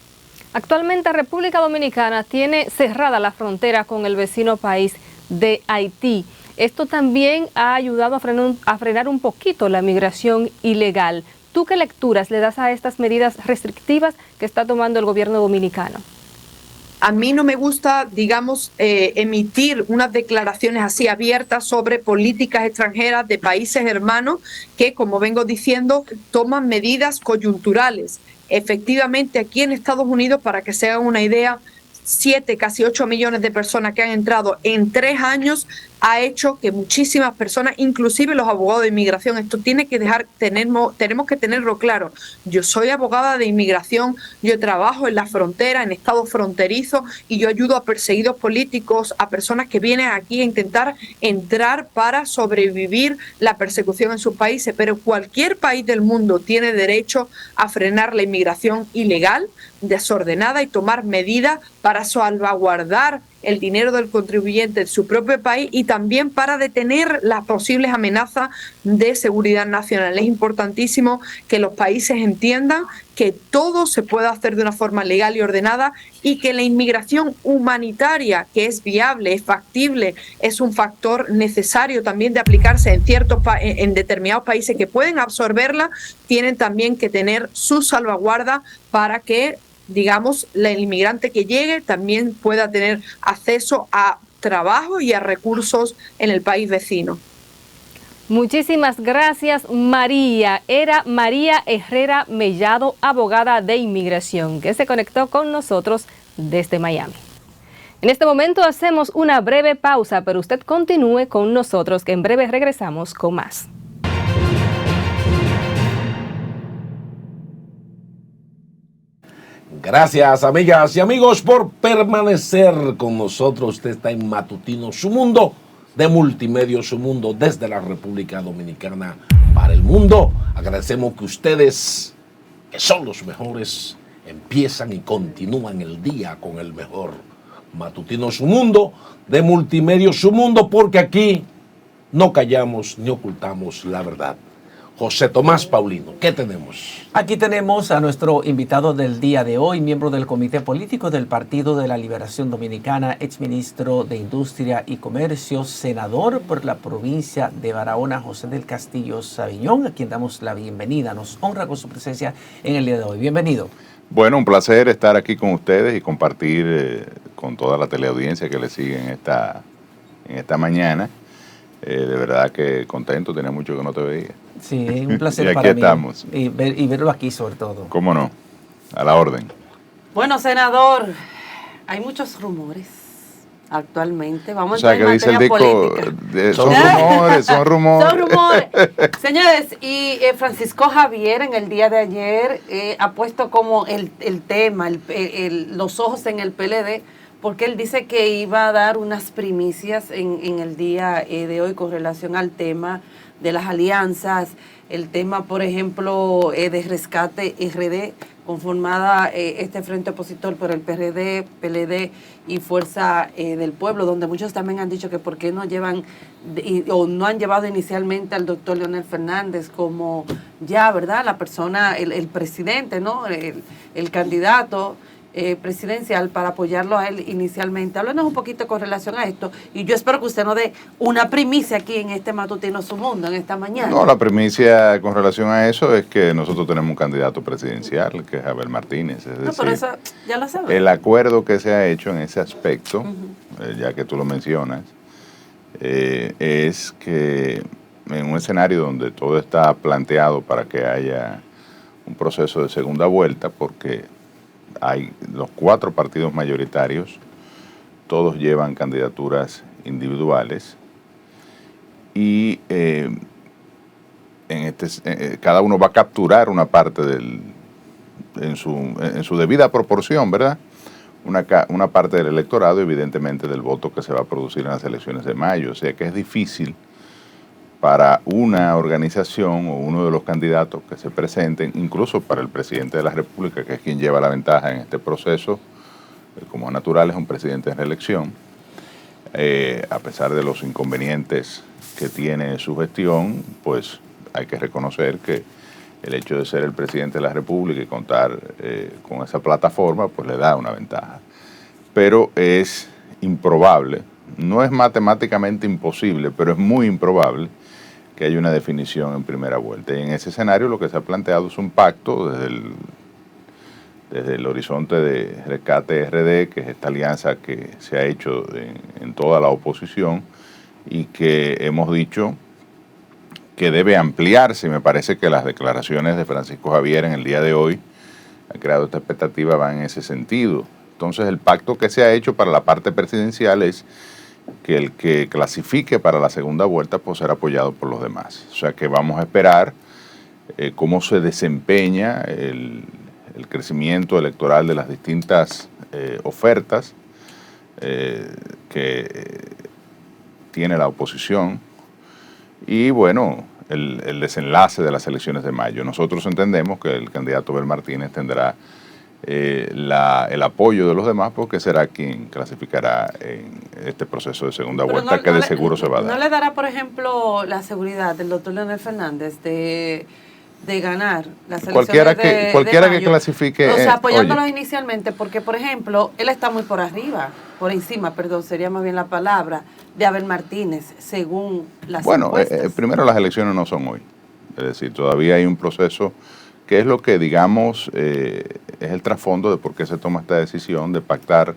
Speaker 6: Actualmente República Dominicana tiene cerrada la frontera con el vecino país de Haití. Esto también ha ayudado a frenar un poquito la migración ilegal. ¿Tú qué lecturas le das a estas medidas restrictivas que está tomando el gobierno dominicano?
Speaker 7: A mí no me gusta, digamos, emitir unas declaraciones así abiertas sobre políticas extranjeras de países hermanos que, como vengo diciendo, toman medidas coyunturales. Efectivamente, aquí en Estados Unidos, para que se hagan una idea, 7, casi 8 millones de personas que han entrado en 3 años ha hecho que muchísimas personas, inclusive los abogados de inmigración, esto tenemos que tenerlo claro. Yo soy abogada de inmigración, yo trabajo en la frontera, en estados fronterizos, y yo ayudo a perseguidos políticos, a personas que vienen aquí a intentar entrar para sobrevivir la persecución en sus países. Pero cualquier país del mundo tiene derecho a frenar la inmigración ilegal, desordenada, y tomar medidas para salvaguardar el dinero del contribuyente de su propio país y también para detener las posibles amenazas de seguridad nacional. Es importantísimo que los países entiendan que todo se puede hacer de una forma legal y ordenada y que la inmigración humanitaria, que es viable, es factible, es un factor necesario también de aplicarse en determinados países que pueden absorberla, tienen también que tener su salvaguarda para que, digamos, el inmigrante que llegue también pueda tener acceso a trabajo y a recursos en el país vecino.
Speaker 6: Muchísimas gracias, María. Era María Herrera Mellado, abogada de inmigración, que se conectó con nosotros desde Miami. En este momento hacemos una breve pausa, pero usted continúe con nosotros, que en breve regresamos con más.
Speaker 2: Gracias, amigas y amigos, por permanecer con nosotros. Usted está en Matutino, su mundo de multimedia, su mundo desde la República Dominicana para el mundo. Agradecemos que ustedes, que son los mejores, empiezan y continúan el día con el mejor. Matutino, su mundo de multimedia, su mundo, porque aquí no callamos ni ocultamos la verdad. José Tomás Paulino, ¿qué tenemos?
Speaker 3: Aquí tenemos a nuestro invitado del día de hoy, miembro del Comité Político del Partido de la Liberación Dominicana, exministro de Industria y Comercio, senador por la provincia de Barahona, José del Castillo Sabiñón, a quien damos la bienvenida. Nos honra con su presencia en el día de hoy. Bienvenido.
Speaker 8: Bueno, un placer estar aquí con ustedes y compartir con toda la teleaudiencia que le sigue en esta mañana. De verdad que contento, tenía mucho que no te veía.
Speaker 3: Sí, un placer
Speaker 8: y aquí
Speaker 3: para mí.
Speaker 8: Estamos.
Speaker 3: Y verlo aquí sobre todo.
Speaker 8: ¿Cómo no? A la orden.
Speaker 1: Bueno, senador, hay muchos rumores actualmente. Vamos
Speaker 8: o
Speaker 1: a
Speaker 8: sea,
Speaker 1: entrar
Speaker 8: que
Speaker 1: en
Speaker 8: dice el
Speaker 1: materia política.
Speaker 8: son rumores, son rumores.
Speaker 1: Son rumores. Señores, y Francisco Javier en el día de ayer ha puesto como el tema, los ojos en el PLD, porque él dice que iba a dar unas primicias en el día de hoy con relación al tema de las alianzas, el tema, por ejemplo, de Rescate RD, conformada este frente opositor por el PRD, PLD y Fuerza del Pueblo, donde muchos también han dicho que por qué no llevan o no han llevado inicialmente al doctor Leonel Fernández como ya, ¿verdad? La persona, el presidente, ¿no? El candidato presidencial para apoyarlo a él inicialmente. Háblanos un poquito con relación a esto y yo espero que usted nos dé una primicia aquí en este Matutino Su Mundo, en esta mañana.
Speaker 8: No, la primicia con relación a eso es que nosotros tenemos un candidato presidencial, que es Abel Martínez. Es decir,
Speaker 1: pero eso ya lo sabes.
Speaker 8: El acuerdo que se ha hecho en ese aspecto, ya que tú lo mencionas, es que en un escenario donde todo está planteado para que haya un proceso de segunda vuelta, porque hay los 4 partidos mayoritarios, todos llevan candidaturas individuales y cada uno va a capturar una parte en su debida proporción, ¿verdad? Una parte del electorado, evidentemente del voto que se va a producir en las elecciones de mayo. O sea que es difícil para una organización o uno de los candidatos que se presenten, incluso para el presidente de la República, que es quien lleva la ventaja en este proceso, como natural es un presidente en reelección, a pesar de los inconvenientes que tiene su gestión, pues hay que reconocer que el hecho de ser el presidente de la República y contar con esa plataforma, pues le da una ventaja. Pero es improbable, no es matemáticamente imposible, pero es muy improbable que haya una definición en primera vuelta. Y en ese escenario lo que se ha planteado es un pacto desde el horizonte de Rescate RD, que es esta alianza que se ha hecho en toda la oposición y que hemos dicho que debe ampliarse. Me parece que las declaraciones de Francisco Javier en el día de hoy han creado esta expectativa, van en ese sentido. Entonces el pacto que se ha hecho para la parte presidencial es que el que clasifique para la segunda vuelta pues será apoyado por los demás. O sea que vamos a esperar cómo se desempeña el crecimiento electoral de las distintas ofertas que tiene la oposición y bueno, el desenlace de las elecciones de mayo. Nosotros entendemos que el candidato Abel Martínez tendrá el apoyo de los demás, porque será quien clasificará en este proceso de segunda vuelta, que de seguro se va a dar.
Speaker 1: ¿No le dará, por ejemplo, la seguridad del doctor Leonel Fernández de ganar las elecciones
Speaker 8: cualquiera que
Speaker 1: mayo?
Speaker 8: clasifique,
Speaker 1: o sea, apoyándolos inicialmente, porque, por ejemplo, él está muy por encima, sería más bien la palabra, de Abel Martínez, según las encuestas.
Speaker 8: Primero, las elecciones no son hoy. Es decir, todavía hay un proceso que es lo que, digamos, es el trasfondo de por qué se toma esta decisión de pactar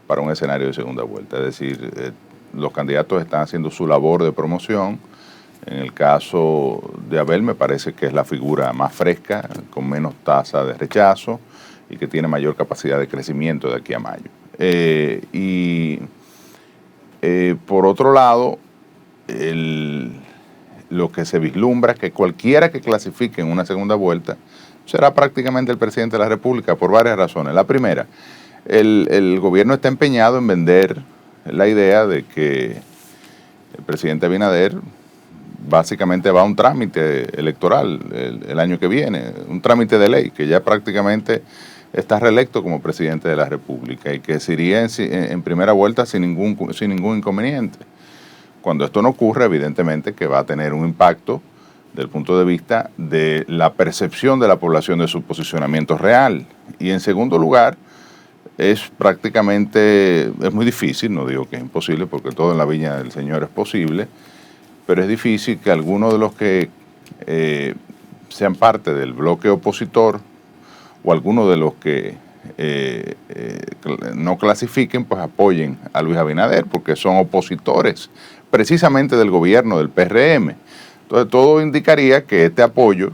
Speaker 8: para un escenario de segunda vuelta. Es decir, los candidatos están haciendo su labor de promoción. En el caso de Abel me parece que es la figura más fresca, con menos tasa de rechazo y que tiene mayor capacidad de crecimiento de aquí a mayo. Por otro lado, lo que se vislumbra es que cualquiera que clasifique en una segunda vuelta será prácticamente el presidente de la República por varias razones. La primera, el gobierno está empeñado en vender la idea de que el presidente Abinader básicamente va a un trámite electoral el año que viene, un trámite de ley, que ya prácticamente está reelecto como presidente de la República y que se iría en primera vuelta sin ningún inconveniente. Cuando esto no ocurre, evidentemente que va a tener un impacto desde el punto de vista de la percepción de la población de su posicionamiento real. Y en segundo lugar, es muy difícil, no digo que es imposible, porque todo en la viña del Señor es posible, pero es difícil que algunos de los que sean parte del bloque opositor o algunos de los que no clasifiquen, pues apoyen a Luis Abinader, porque son opositores precisamente del gobierno del PRM. Entonces todo indicaría que este apoyo,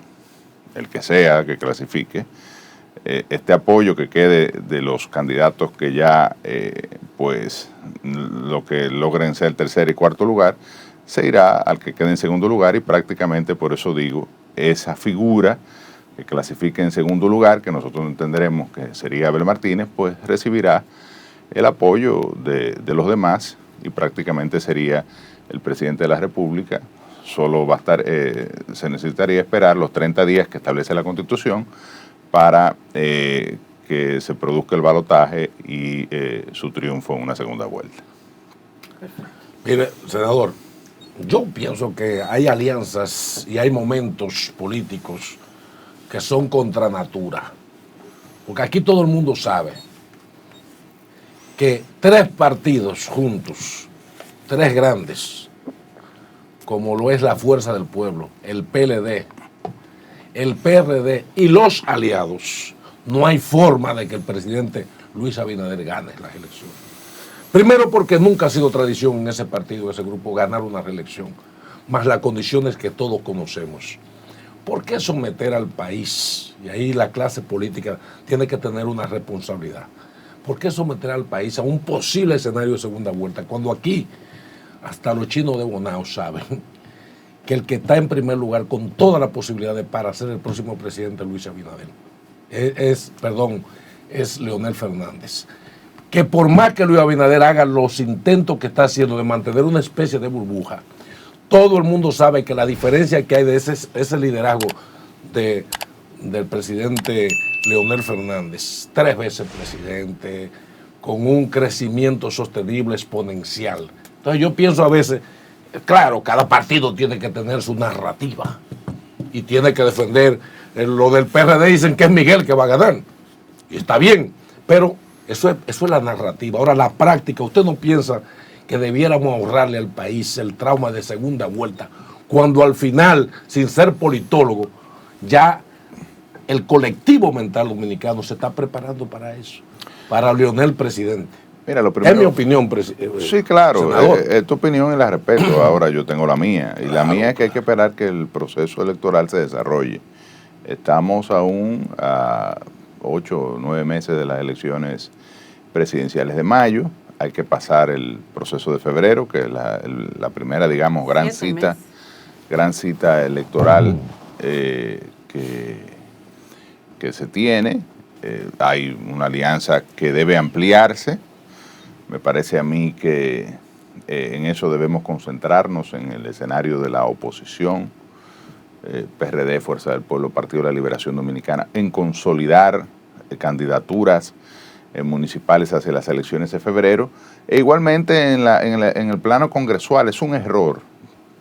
Speaker 8: el que sea que clasifique, este apoyo que quede de los candidatos que ya, pues, lo que logren ser tercer y cuarto lugar, se irá al que quede en segundo lugar y prácticamente, por eso digo, esa figura que clasifique en segundo lugar, que nosotros entenderemos que sería Abel Martínez, pues recibirá el apoyo de los demás y prácticamente sería el presidente de la República. Solo va a estar, se necesitaría esperar los 30 días que establece la Constitución para que se produzca el balotaje y su triunfo en una segunda vuelta.
Speaker 2: Mire, senador, yo pienso que hay alianzas y hay momentos políticos que son contra natura. Porque aquí todo el mundo sabe que tres partidos juntos, tres grandes, como lo es la Fuerza del Pueblo, el PLD, el PRD y los aliados, no hay forma de que el presidente Luis Abinader gane las elecciones. Primero porque nunca ha sido tradición en ese partido, ese grupo, ganar una reelección, más las condiciones que todos conocemos. ¿Por qué someter al país? Y ahí la clase política tiene que tener una responsabilidad. ¿Por qué someter al país a un posible escenario de segunda vuelta? Cuando aquí, hasta los chinos de Bonao saben que el que está en primer lugar con toda la posibilidad para ser el próximo presidente Luis Abinader es Leonel Fernández. Que por más que Luis Abinader haga los intentos que está haciendo de mantener una especie de burbuja, todo el mundo sabe que la diferencia que hay de ese liderazgo del presidente Leonel Fernández, 3 veces presidente, con un crecimiento sostenible exponencial. Entonces yo pienso a veces, claro, cada partido tiene que tener su narrativa y tiene que defender. Lo del PRD dicen que es Miguel que va a ganar, y está bien, pero eso es la narrativa. Ahora la práctica, ¿usted no piensa que debiéramos ahorrarle al país el trauma de segunda vuelta, cuando al final, sin ser politólogo, ya el colectivo mental dominicano se está preparando para eso, para Leonel presidente?
Speaker 8: Mira, lo primero,
Speaker 2: es mi opinión,
Speaker 8: sí, claro, es tu opinión y la respeto. Ahora yo tengo la mía, y la mía es que hay que esperar que el proceso electoral se desarrolle. Estamos aún a 8 o 9 meses de las elecciones presidenciales de mayo. Hay que pasar el proceso de febrero, que es la primera, digamos, gran cita electoral que se tiene. Hay una alianza que debe ampliarse. Me parece a mí que en eso debemos concentrarnos, en el escenario de la oposición, PRD, Fuerza del Pueblo, Partido de la Liberación Dominicana, en consolidar candidaturas municipales hacia las elecciones de febrero. E igualmente en el plano congresual es un error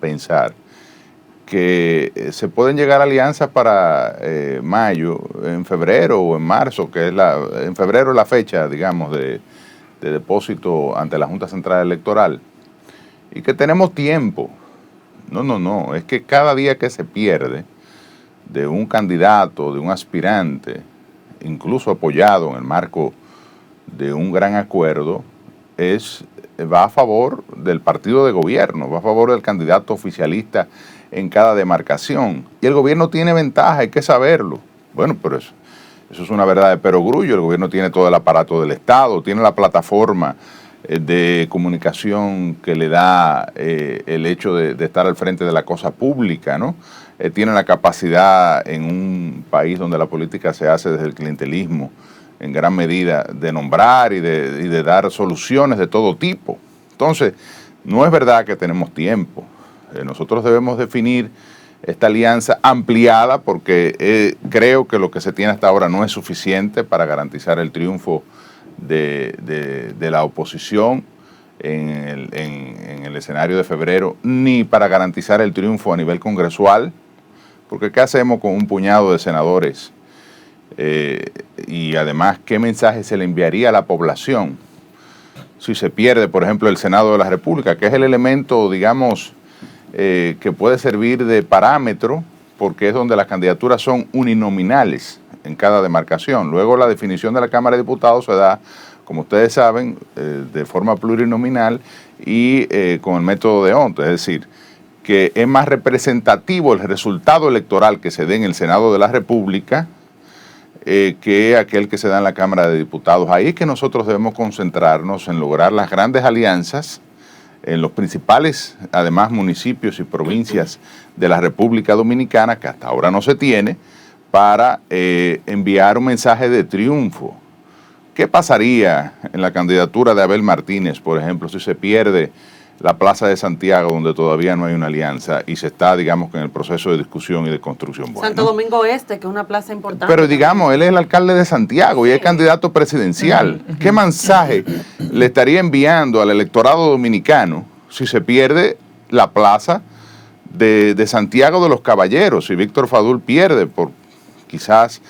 Speaker 8: pensar que se pueden llegar a alianzas para mayo, en febrero o en marzo, que es en febrero es la fecha, digamos, de depósito ante la Junta Central Electoral, y que tenemos tiempo. No, es que cada día que se pierde de un candidato, de un aspirante, incluso apoyado en el marco de un gran acuerdo, va a favor del partido de gobierno, va a favor del candidato oficialista en cada demarcación. Y el gobierno tiene ventaja, hay que saberlo. Bueno, pero eso es una verdad de perogrullo. El gobierno tiene todo el aparato del Estado, tiene la plataforma de comunicación que le da el hecho de estar al frente de la cosa pública, ¿no? Tiene la capacidad en un país donde la política se hace desde el clientelismo, en gran medida, de nombrar y de dar soluciones de todo tipo. Entonces, no es verdad que tenemos tiempo. Nosotros debemos definir esta alianza ampliada porque creo que lo que se tiene hasta ahora no es suficiente para garantizar el triunfo de la oposición en el escenario de febrero, ni para garantizar el triunfo a nivel congresual, porque ¿qué hacemos con un puñado de senadores? Y además, ¿qué mensaje se le enviaría a la población si se pierde, por ejemplo, el Senado de la República, que es el elemento, digamos, que puede servir de parámetro, porque es donde las candidaturas son uninominales en cada demarcación? Luego la definición de la Cámara de Diputados se da, como ustedes saben, de forma plurinominal y con el método de D'Hondt, es decir, que es más representativo el resultado electoral que se dé en el Senado de la República que aquel que se da en la Cámara de Diputados. Ahí es que nosotros debemos concentrarnos en lograr las grandes alianzas en los principales, además, municipios y provincias de la República Dominicana, que hasta ahora no se tiene, para enviar un mensaje de triunfo. ¿Qué pasaría en la candidatura de Abel Martínez, por ejemplo, si se pierde la Plaza de Santiago, donde todavía no hay una alianza y se está, digamos, en el proceso de discusión y de construcción? Bueno,
Speaker 1: Santo Domingo Este, que es una plaza importante.
Speaker 8: Pero digamos, él es el alcalde de Santiago y es candidato presidencial. ¿Qué mensaje le estaría enviando al electorado dominicano si se pierde la plaza de Santiago de los Caballeros? Si Víctor Fadul pierde por quizás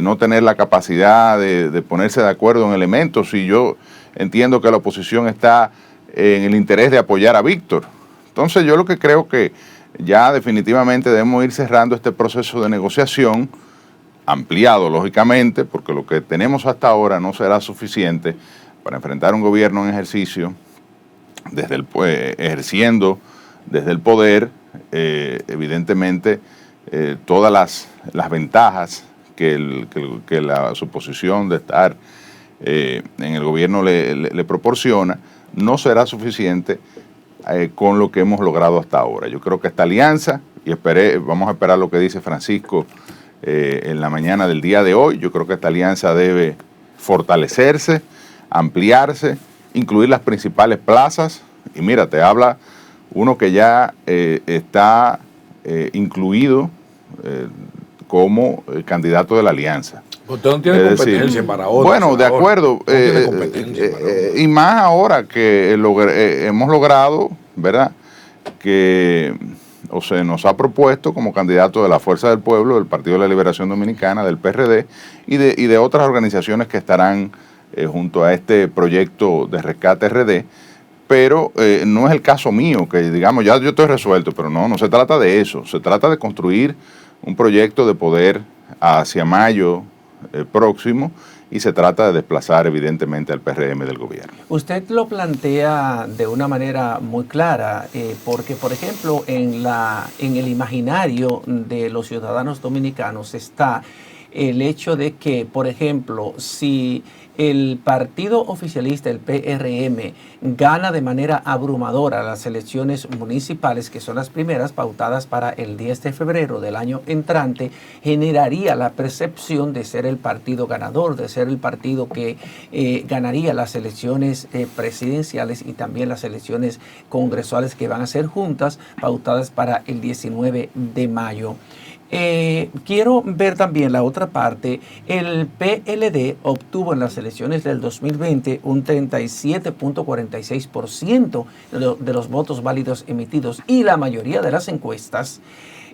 Speaker 8: no tener la capacidad de ponerse de acuerdo en elementos, y yo entiendo que la oposición está en el interés de apoyar a Víctor. Entonces yo lo que creo que ya definitivamente debemos ir cerrando este proceso de negociación, ampliado lógicamente, porque lo que tenemos hasta ahora no será suficiente para enfrentar un gobierno en ejercicio, ejerciendo desde el poder, evidentemente, todas las ventajas que su posición de estar en el gobierno le proporciona. No será suficiente con lo que hemos logrado hasta ahora. Yo creo que esta alianza, y vamos a esperar lo que dice Francisco en la mañana del día de hoy, yo creo que esta alianza debe fortalecerse, ampliarse, incluir las principales plazas. Y mira, te habla uno que ya está incluido como candidato de la alianza.
Speaker 2: Usted no tiene competencia para otro.
Speaker 8: Bueno, de acuerdo. Y más ahora que hemos logrado, ¿verdad?, que se nos ha propuesto como candidato de la Fuerza del Pueblo, del Partido de la Liberación Dominicana, del PRD y de otras organizaciones que estarán junto a este proyecto de Rescate RD. Pero no es el caso mío, que digamos, ya yo estoy resuelto, pero no se trata de eso. Se trata de construir un proyecto de poder hacia mayo próximo, y se trata de desplazar evidentemente al PRM del gobierno.
Speaker 3: Usted lo plantea de una manera muy clara, porque por ejemplo en el imaginario de los ciudadanos dominicanos está el hecho de que, por ejemplo, si el partido oficialista, el PRM, gana de manera abrumadora las elecciones municipales, que son las primeras pautadas para el 10 de febrero del año entrante, generaría la percepción de ser el partido ganador, de ser el partido que ganaría las elecciones presidenciales y también las elecciones congresuales, que van a ser juntas, pautadas para el 19 de mayo. Quiero ver también la otra parte. El PLD obtuvo en las elecciones del 2020 un 37.46% de los votos válidos emitidos, y la mayoría de las encuestas,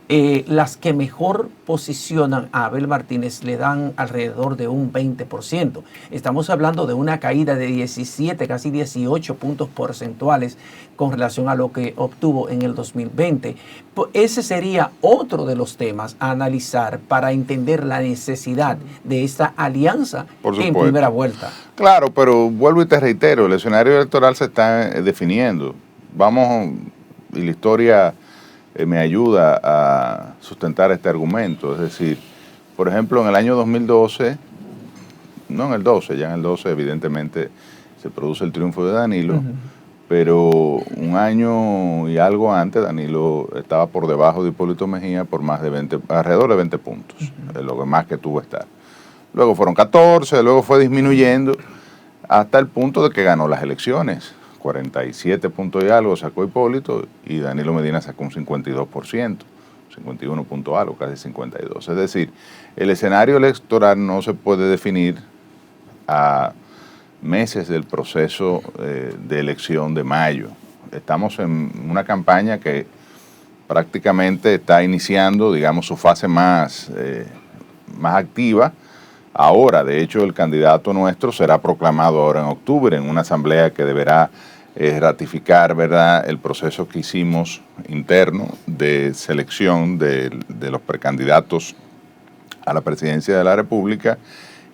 Speaker 3: las que mejor posicionan a Abel Martínez, le dan alrededor de un 20%. Estamos hablando de una caída de 17, casi 18 puntos porcentuales con relación a lo que obtuvo en el 2020. Ese sería otro de los temas a analizar para entender la necesidad de esta alianza en primera vuelta.
Speaker 8: Claro, pero vuelvo y te reitero, el escenario electoral se está definiendo. Y la historia me ayuda a sustentar este argumento. Es decir, por ejemplo, en el año 2012, no en el 12, ya en el 12 evidentemente se produce el triunfo de Danilo, pero un año y algo antes Danilo estaba por debajo de Hipólito Mejía por más de alrededor de 20 puntos, lo más que tuvo estar. Luego fueron 14, luego fue disminuyendo hasta el punto de que ganó las elecciones. 47 puntos y algo sacó Hipólito y Danilo Medina sacó un 52%, 51 puntos algo, casi 52. Es decir, el escenario electoral no se puede definir a meses del proceso de elección de mayo. Estamos en una campaña que prácticamente está iniciando, digamos, su fase más activa. Ahora, de hecho, el candidato nuestro será proclamado ahora en octubre en una asamblea que deberá ratificar, ¿verdad?, el proceso que hicimos interno de selección de los precandidatos a la presidencia de la República,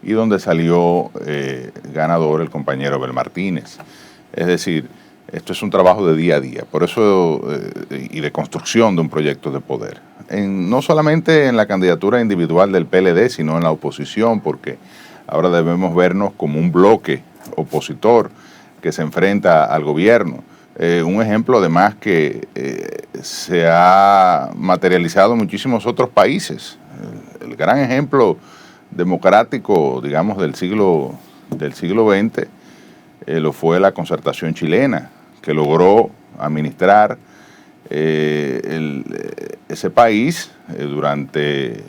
Speaker 8: y donde salió ganador el compañero Abel Martínez. Es decir, esto es un trabajo de día a día, por eso y de construcción de un proyecto de poder. No solamente en la candidatura individual del PLD, sino en la oposición, porque ahora debemos vernos como un bloque opositor que se enfrenta al gobierno. Un ejemplo además que se ha materializado en muchísimos otros países. El gran ejemplo democrático, digamos, del siglo XX lo fue la Concertación chilena, que logró administrar ese país durante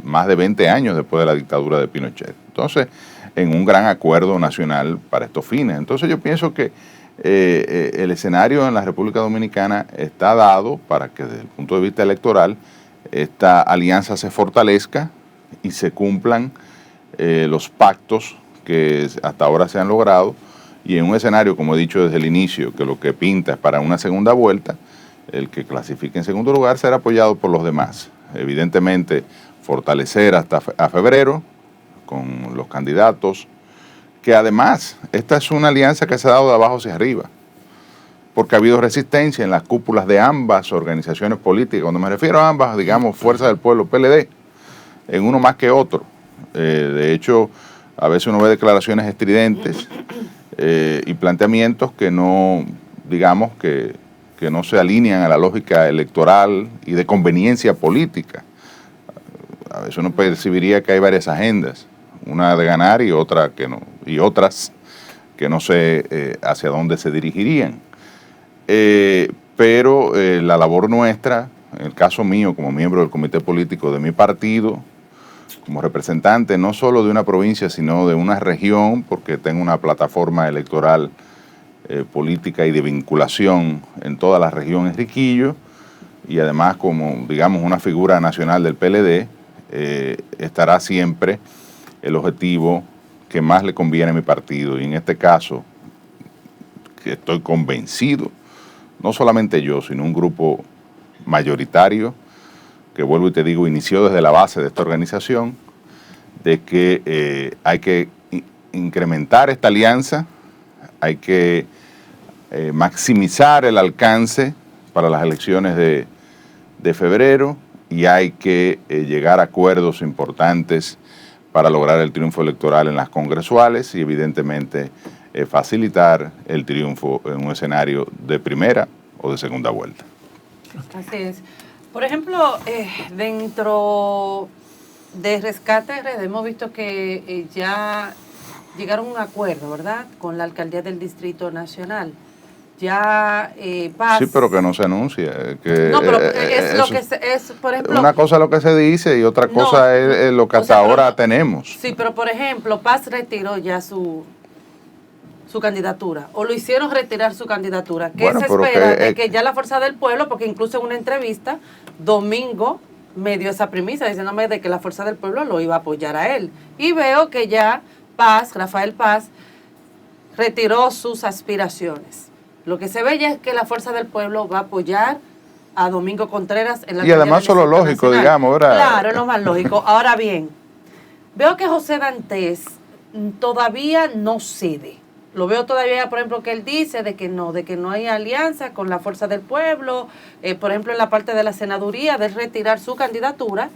Speaker 8: más de 20 años después de la dictadura de Pinochet. Entonces, en un gran acuerdo nacional para estos fines. Entonces yo pienso que el escenario en la República Dominicana está dado para que desde el punto de vista electoral esta alianza se fortalezca y se cumplan los pactos que hasta ahora se han logrado, y en un escenario, como he dicho desde el inicio, que lo que pinta es para una segunda vuelta, el que clasifique en segundo lugar será apoyado por los demás. Evidentemente, fortalecer hasta a febrero con los candidatos, que además esta es una alianza que se ha dado de abajo hacia arriba, porque ha habido resistencia en las cúpulas de ambas organizaciones políticas. Cuando me refiero a ambas, digamos, Fuerza del Pueblo, PLD, en uno más que otro. De hecho, a veces uno ve declaraciones estridentes y planteamientos que no, digamos, que no se alinean a la lógica electoral y de conveniencia política. A veces uno percibiría que hay varias agendas, una de ganar y otra que no, y otras que no sé hacia dónde se dirigirían. Pero la labor nuestra, en el caso mío como miembro del comité político de mi partido, como representante no solo de una provincia, sino de una región, porque tengo una plataforma electoral política y de vinculación en toda la región Enriquillo, y además como, digamos, una figura nacional del PLD, estará siempre el objetivo que más le conviene a mi partido. Y en este caso, que estoy convencido, no solamente yo, sino un grupo mayoritario, que vuelvo y te digo, inició desde la base de esta organización, de que hay que incrementar esta alianza, hay que maximizar el alcance para las elecciones de febrero, y hay que llegar a acuerdos importantes para lograr el triunfo electoral en las congresuales y evidentemente facilitar el triunfo en un escenario de primera o de segunda vuelta.
Speaker 1: Así es. Por ejemplo, dentro de Rescate RD hemos visto que ya llegaron a un acuerdo, ¿verdad?, con la Alcaldía del Distrito Nacional. ya Paz...
Speaker 8: Sí, pero que no se anuncia.
Speaker 1: No, pero es lo que es, por ejemplo...
Speaker 8: Una cosa es lo que se dice y otra cosa es lo que hasta ahora tenemos.
Speaker 1: Sí, pero por ejemplo, Paz retiró ya su candidatura, o lo hicieron retirar su candidatura. ¿Qué se espera de que ya la Fuerza del Pueblo, porque incluso en una entrevista, Domingo me dio esa premisa diciéndome de que la Fuerza del Pueblo lo iba a apoyar a él? Y veo que ya Rafael Paz, retiró sus aspiraciones. Lo que se ve ya es que la Fuerza del Pueblo va a apoyar a Domingo Contreras en la...
Speaker 8: Y además solo lógico, digamos, ¿verdad?
Speaker 1: Claro, es lo más lógico. Ahora bien, veo que José Dantes todavía no cede. Lo veo todavía, por ejemplo, que él dice de que no hay alianza con la Fuerza del Pueblo, por ejemplo, en la parte de la senaduría, de retirar su candidatura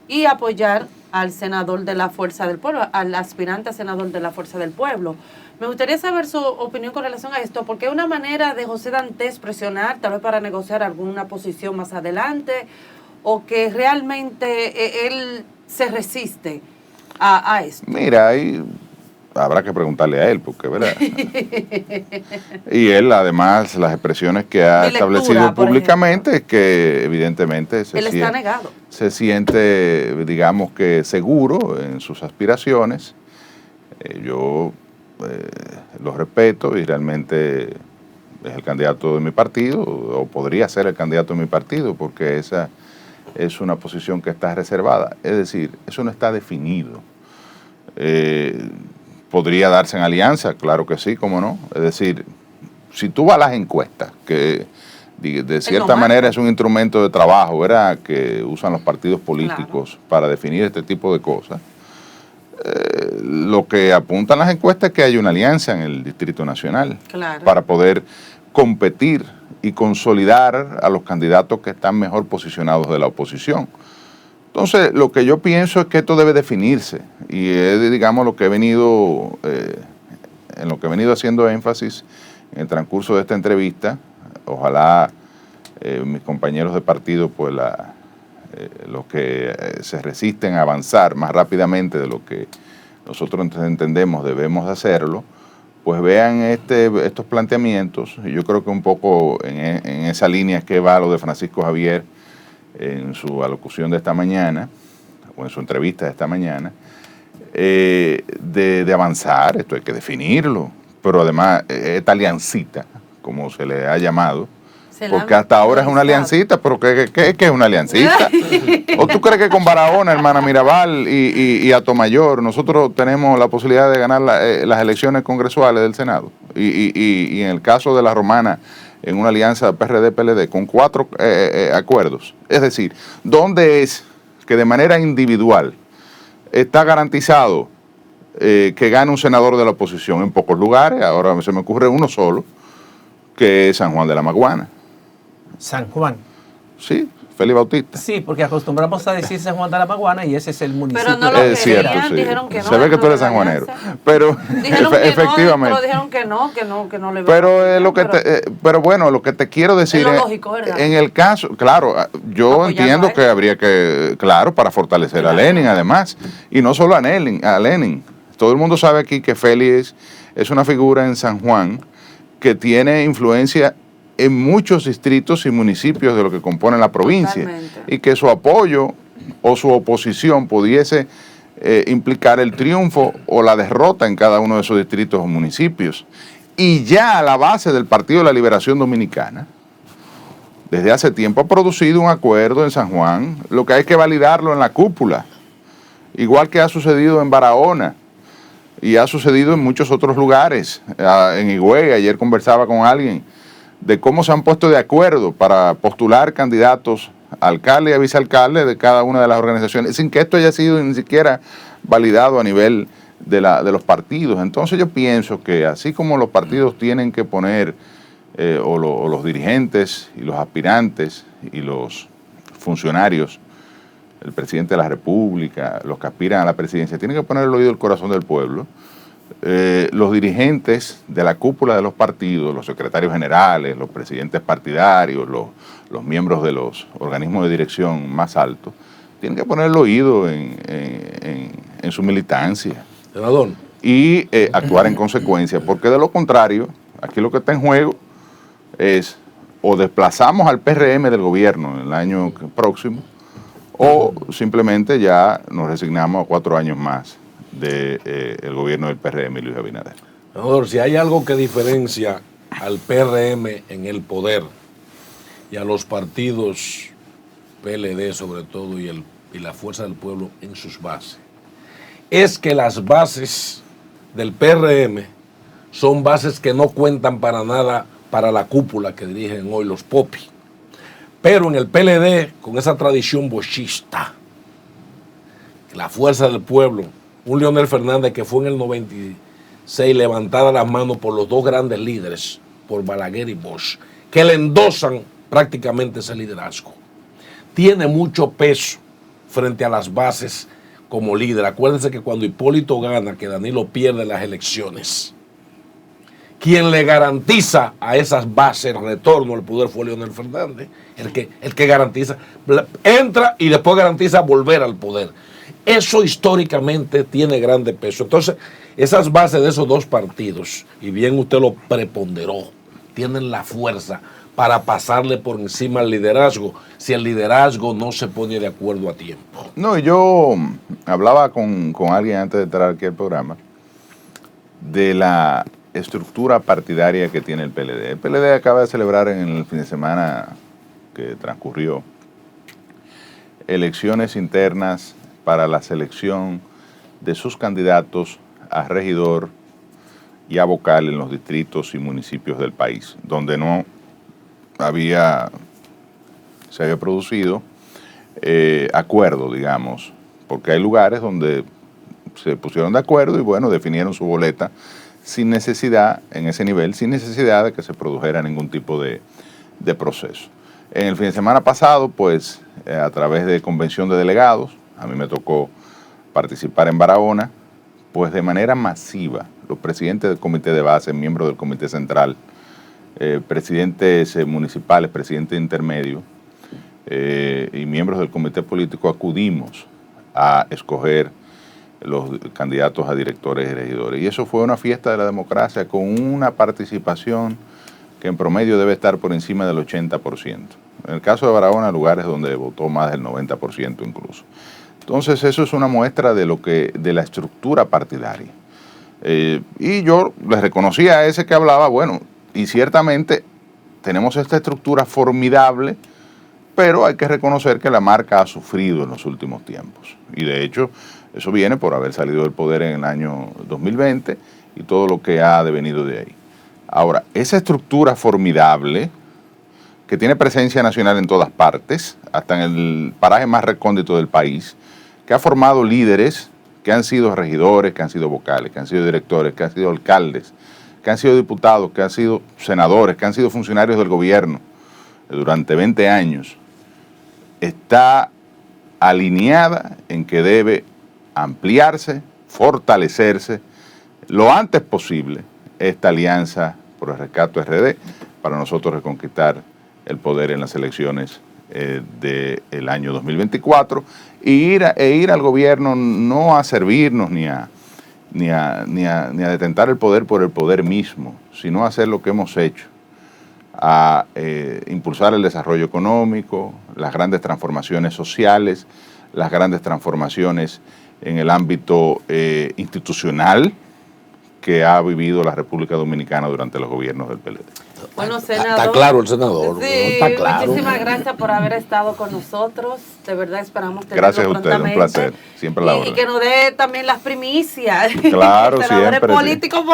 Speaker 1: y apoyar al senador de la Fuerza del Pueblo, al aspirante a senador de la Fuerza del Pueblo. Me gustaría saber su opinión con relación a esto, porque es una manera de José Dantes presionar, tal vez para negociar alguna posición más adelante, o que realmente él se resiste a esto.
Speaker 8: Mira, ahí habrá que preguntarle a él, porque, ¿verdad? Y él, además, las expresiones que ha establecido públicamente es que, evidentemente, se siente, digamos que seguro en sus aspiraciones. Yo lo respeto y realmente es el candidato de mi partido, o podría ser el candidato de mi partido, porque esa es una posición que está reservada. Es decir, eso no está definido. ¿Podría darse en alianza? Claro que sí, cómo no. Es decir, si tú vas a las encuestas, que de cierta manera es un instrumento de trabajo, ¿verdad?, que usan los partidos políticos para definir este tipo de cosas, lo que apuntan las encuestas es que hay una alianza en el Distrito Nacional para poder competir y consolidar a los candidatos que están mejor posicionados de la oposición. Entonces, lo que yo pienso es que esto debe definirse, y es, digamos, lo que he venido, en lo que he venido haciendo énfasis en el transcurso de esta entrevista. Ojalá mis compañeros de partido, pues los que se resisten a avanzar más rápidamente de lo que nosotros entendemos debemos hacerlo, pues vean estos planteamientos. Y yo creo que un poco en esa línea es que va lo de Francisco Javier en su alocución de esta mañana, o en su entrevista de esta mañana, de avanzar. Esto hay que definirlo, pero además esta aliancita, como se le ha llamado, porque hasta ahora es una aliancita, pero ¿qué es una aliancita? ¿O tú crees que con Barahona, Hermana Mirabal y Atomayor nosotros tenemos la posibilidad de ganar las elecciones congresuales del Senado? Y en el caso de la Romana, en una alianza PRD-PLD con 4 acuerdos. Es decir, ¿dónde es que de manera individual está garantizado que gane un senador de la oposición? En pocos lugares. Ahora se me ocurre uno solo, que es San Juan de la Maguana.
Speaker 3: San Juan.
Speaker 8: Sí, Félix Bautista.
Speaker 3: Sí, porque acostumbramos a decir San Juan de la Maguana y ese es el municipio.
Speaker 1: Pero no lo
Speaker 8: es cierto, sí.
Speaker 1: Dijeron que no.
Speaker 8: Se ve que tú eres sanjuanero. Pero efectivamente.
Speaker 1: Pero dijeron que no le
Speaker 8: pero bueno, lo que te quiero decir
Speaker 1: es lo lógico, ¿verdad?
Speaker 8: En el caso, claro, yo entiendo que habría que, claro, para fortalecer a Lenin además, y no solo a Lenin. Todo el mundo sabe aquí que Félix es una figura en San Juan que tiene influencia en muchos distritos y municipios de lo que compone la provincia. Totalmente. Y que su apoyo o su oposición pudiese implicar el triunfo o la derrota en cada uno de esos distritos o municipios. Y ya a la base del Partido de la Liberación Dominicana, desde hace tiempo ha producido un acuerdo en San Juan, lo que hay que validarlo en la cúpula, igual que ha sucedido en Barahona y ha sucedido en muchos otros lugares. En Higüey, ayer conversaba con alguien de cómo se han puesto de acuerdo para postular candidatos a alcalde y a vicealcalde de cada una de las organizaciones, sin que esto haya sido ni siquiera validado a nivel de los partidos. Entonces yo pienso que así como los partidos tienen que poner, o los dirigentes y los aspirantes y los funcionarios, el presidente de la República, los que aspiran a la presidencia, tienen que poner el oído al corazón del pueblo. Los dirigentes de la cúpula de los partidos, los secretarios generales, los presidentes partidarios, los miembros de los organismos de dirección más altos, tienen que poner el oído en su militancia.
Speaker 2: Senador.
Speaker 8: Y actuar en consecuencia, porque de lo contrario, aquí lo que está en juego es o desplazamos al PRM del gobierno en el año próximo o simplemente ya nos resignamos a 4 años más del gobierno del PRM y Luis Abinader.
Speaker 2: Senador, si hay algo que diferencia al PRM en el poder y a los partidos PLD sobre todo y la Fuerza del Pueblo en sus bases, es que las bases del PRM son bases que no cuentan para nada para la cúpula que dirigen hoy los popis. Pero en el PLD, con esa tradición bochista, la Fuerza del Pueblo, un Leonel Fernández que fue en el 96 levantada las manos por los dos grandes líderes, por Balaguer y Bosch, que le endosan prácticamente ese liderazgo. Tiene mucho peso frente a las bases como líder. Acuérdense que cuando Hipólito gana, que Danilo pierde las elecciones, quien le garantiza a esas bases el retorno al poder fue Leonel Fernández, el que garantiza, entra y después garantiza volver al poder. Eso históricamente tiene grande peso. Entonces, esas bases de esos dos partidos, y bien usted lo preponderó, tienen la fuerza para pasarle por encima al liderazgo, si el liderazgo no se pone de acuerdo a tiempo.
Speaker 8: No, yo hablaba con alguien antes de entrar aquí al programa de la estructura partidaria que tiene el PLD. El PLD acaba de celebrar en el fin de semana que transcurrió elecciones internas para la selección de sus candidatos a regidor y a vocal en los distritos y municipios del país, donde no se había producido acuerdo, digamos, porque hay lugares donde se pusieron de acuerdo y bueno, definieron su boleta sin necesidad, en ese nivel, sin necesidad de que se produjera ningún tipo de proceso. En el fin de semana pasado, pues, a través de convención de delegados, a mí me tocó participar en Barahona, pues de manera masiva, los presidentes del comité de base, miembros del comité central, presidentes municipales, presidentes intermedios y miembros del comité político acudimos a escoger los candidatos a directores y regidores. Y eso fue una fiesta de la democracia con una participación que en promedio debe estar por encima del 80%. En el caso de Barahona, lugares donde votó más del 90% incluso. Entonces eso es una muestra de la estructura partidaria. Y yo les reconocía a ese que hablaba, bueno, y ciertamente tenemos esta estructura formidable, pero hay que reconocer que la marca ha sufrido en los últimos tiempos. Y de hecho, eso viene por haber salido del poder en el año 2020 y todo lo que ha devenido de ahí. Ahora, esa estructura formidable, que tiene presencia nacional en todas partes, hasta en el paraje más recóndito del país, que ha formado líderes que han sido regidores, que han sido vocales, que han sido directores, que han sido alcaldes, que han sido diputados, que han sido senadores, que han sido funcionarios del gobierno durante 20 años, está alineada en que debe ampliarse, fortalecerse lo antes posible esta alianza por el rescate RD para nosotros reconquistar el poder en las elecciones del año 2024 e ir al gobierno no a servirnos ni a detentar el poder por el poder mismo, sino a hacer lo que hemos hecho, a impulsar el desarrollo económico, las grandes transformaciones sociales, las grandes transformaciones en el ámbito institucional que ha vivido la República Dominicana durante los gobiernos del PLD.
Speaker 1: Bueno, senador.
Speaker 2: Está claro el senador.
Speaker 1: Sí,
Speaker 2: está claro.
Speaker 1: Muchísimas gracias por haber estado con nosotros. De verdad esperamos tenerlo
Speaker 8: Gracias a usted,
Speaker 1: prontamente.
Speaker 8: un placer. Siempre a la
Speaker 1: Y
Speaker 8: orden.
Speaker 1: que nos dé también las primicias.
Speaker 8: Claro,
Speaker 1: Senadores
Speaker 8: siempre.
Speaker 1: políticos.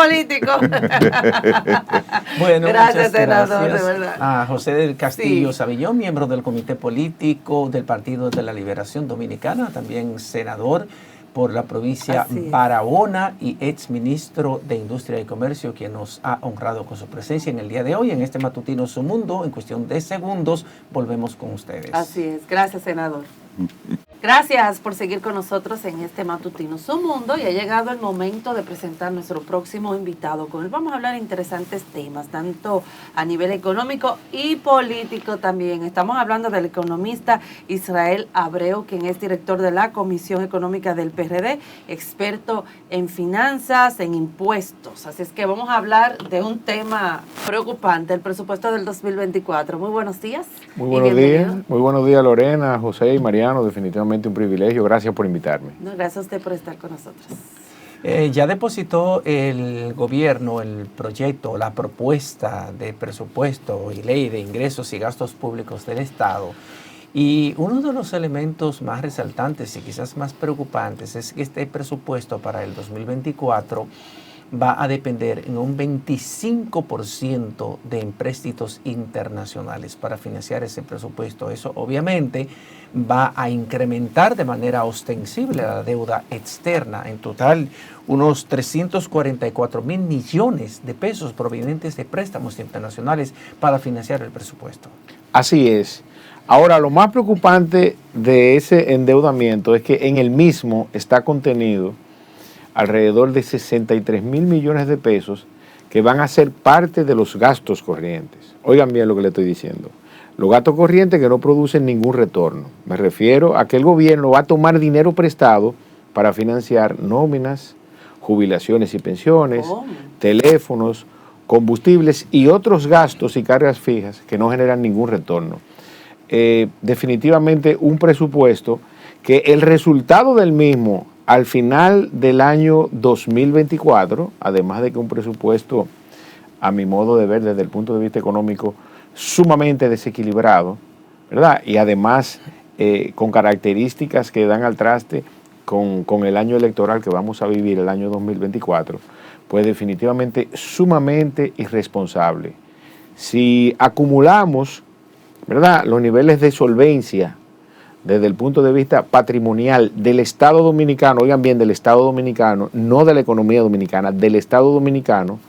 Speaker 3: Bueno,
Speaker 1: Gracias,
Speaker 3: muchas
Speaker 1: senador,
Speaker 3: gracias
Speaker 1: de verdad.
Speaker 3: a José del Castillo
Speaker 1: Sí.
Speaker 3: Savillón, miembro del Comité Político del Partido de la Liberación Dominicana, también senador por la provincia
Speaker 1: Así es.
Speaker 3: Barahona y exministro de Industria y Comercio, quien nos ha honrado con su presencia en el día de hoy en este matutino Su Mundo. En cuestión de segundos volvemos con ustedes.
Speaker 1: Así es. Gracias, senador. Gracias por seguir con nosotros en este matutino Su Mundo, y ha llegado el momento de presentar nuestro próximo invitado. Con él vamos a hablar de interesantes temas, tanto a nivel económico y político también. Estamos hablando del economista Israel Abreu, quien es director de la Comisión Económica del PRD, experto en finanzas, en impuestos. Así es que vamos a hablar de un tema preocupante, el presupuesto del 2024. Muy buenos días.
Speaker 9: Muy buenos días. Muy buenos días, Lorena, José y Mariano. Definitivamente un privilegio. Gracias por invitarme.
Speaker 1: No, gracias a usted por estar con nosotros.
Speaker 3: Ya depositó el gobierno el proyecto, la propuesta de presupuesto y ley de ingresos y gastos públicos del Estado. Y uno de los elementos más resaltantes y quizás más preocupantes es que este presupuesto para el 2024 va a depender en un 25% de empréstitos internacionales para financiar ese presupuesto. Eso obviamente va a incrementar de manera ostensible la deuda externa. En total, unos 344 mil millones de pesos provenientes de préstamos internacionales para financiar el presupuesto.
Speaker 9: Así es. Ahora, lo más preocupante de ese endeudamiento es que en el mismo está contenido alrededor de 63 mil millones de pesos que van a ser parte de los gastos corrientes. Oigan bien lo que le estoy diciendo. Los gastos corrientes que no producen ningún retorno. Me refiero a que el gobierno va a tomar dinero prestado para financiar nóminas, jubilaciones y pensiones, teléfonos, combustibles y otros gastos y cargas fijas que no generan ningún retorno. Definitivamente un presupuesto que el resultado del mismo al final del año 2024, además de que un presupuesto, a mi modo de ver desde el punto de vista económico, sumamente desequilibrado, ¿verdad? Y además con características que dan al traste con el año electoral que vamos a vivir, el año 2024, pues definitivamente sumamente irresponsable. Si acumulamos, ¿verdad?, los niveles de solvencia desde el punto de vista patrimonial del Estado Dominicano, oigan bien, del Estado Dominicano, no de la economía dominicana, del Estado Dominicano,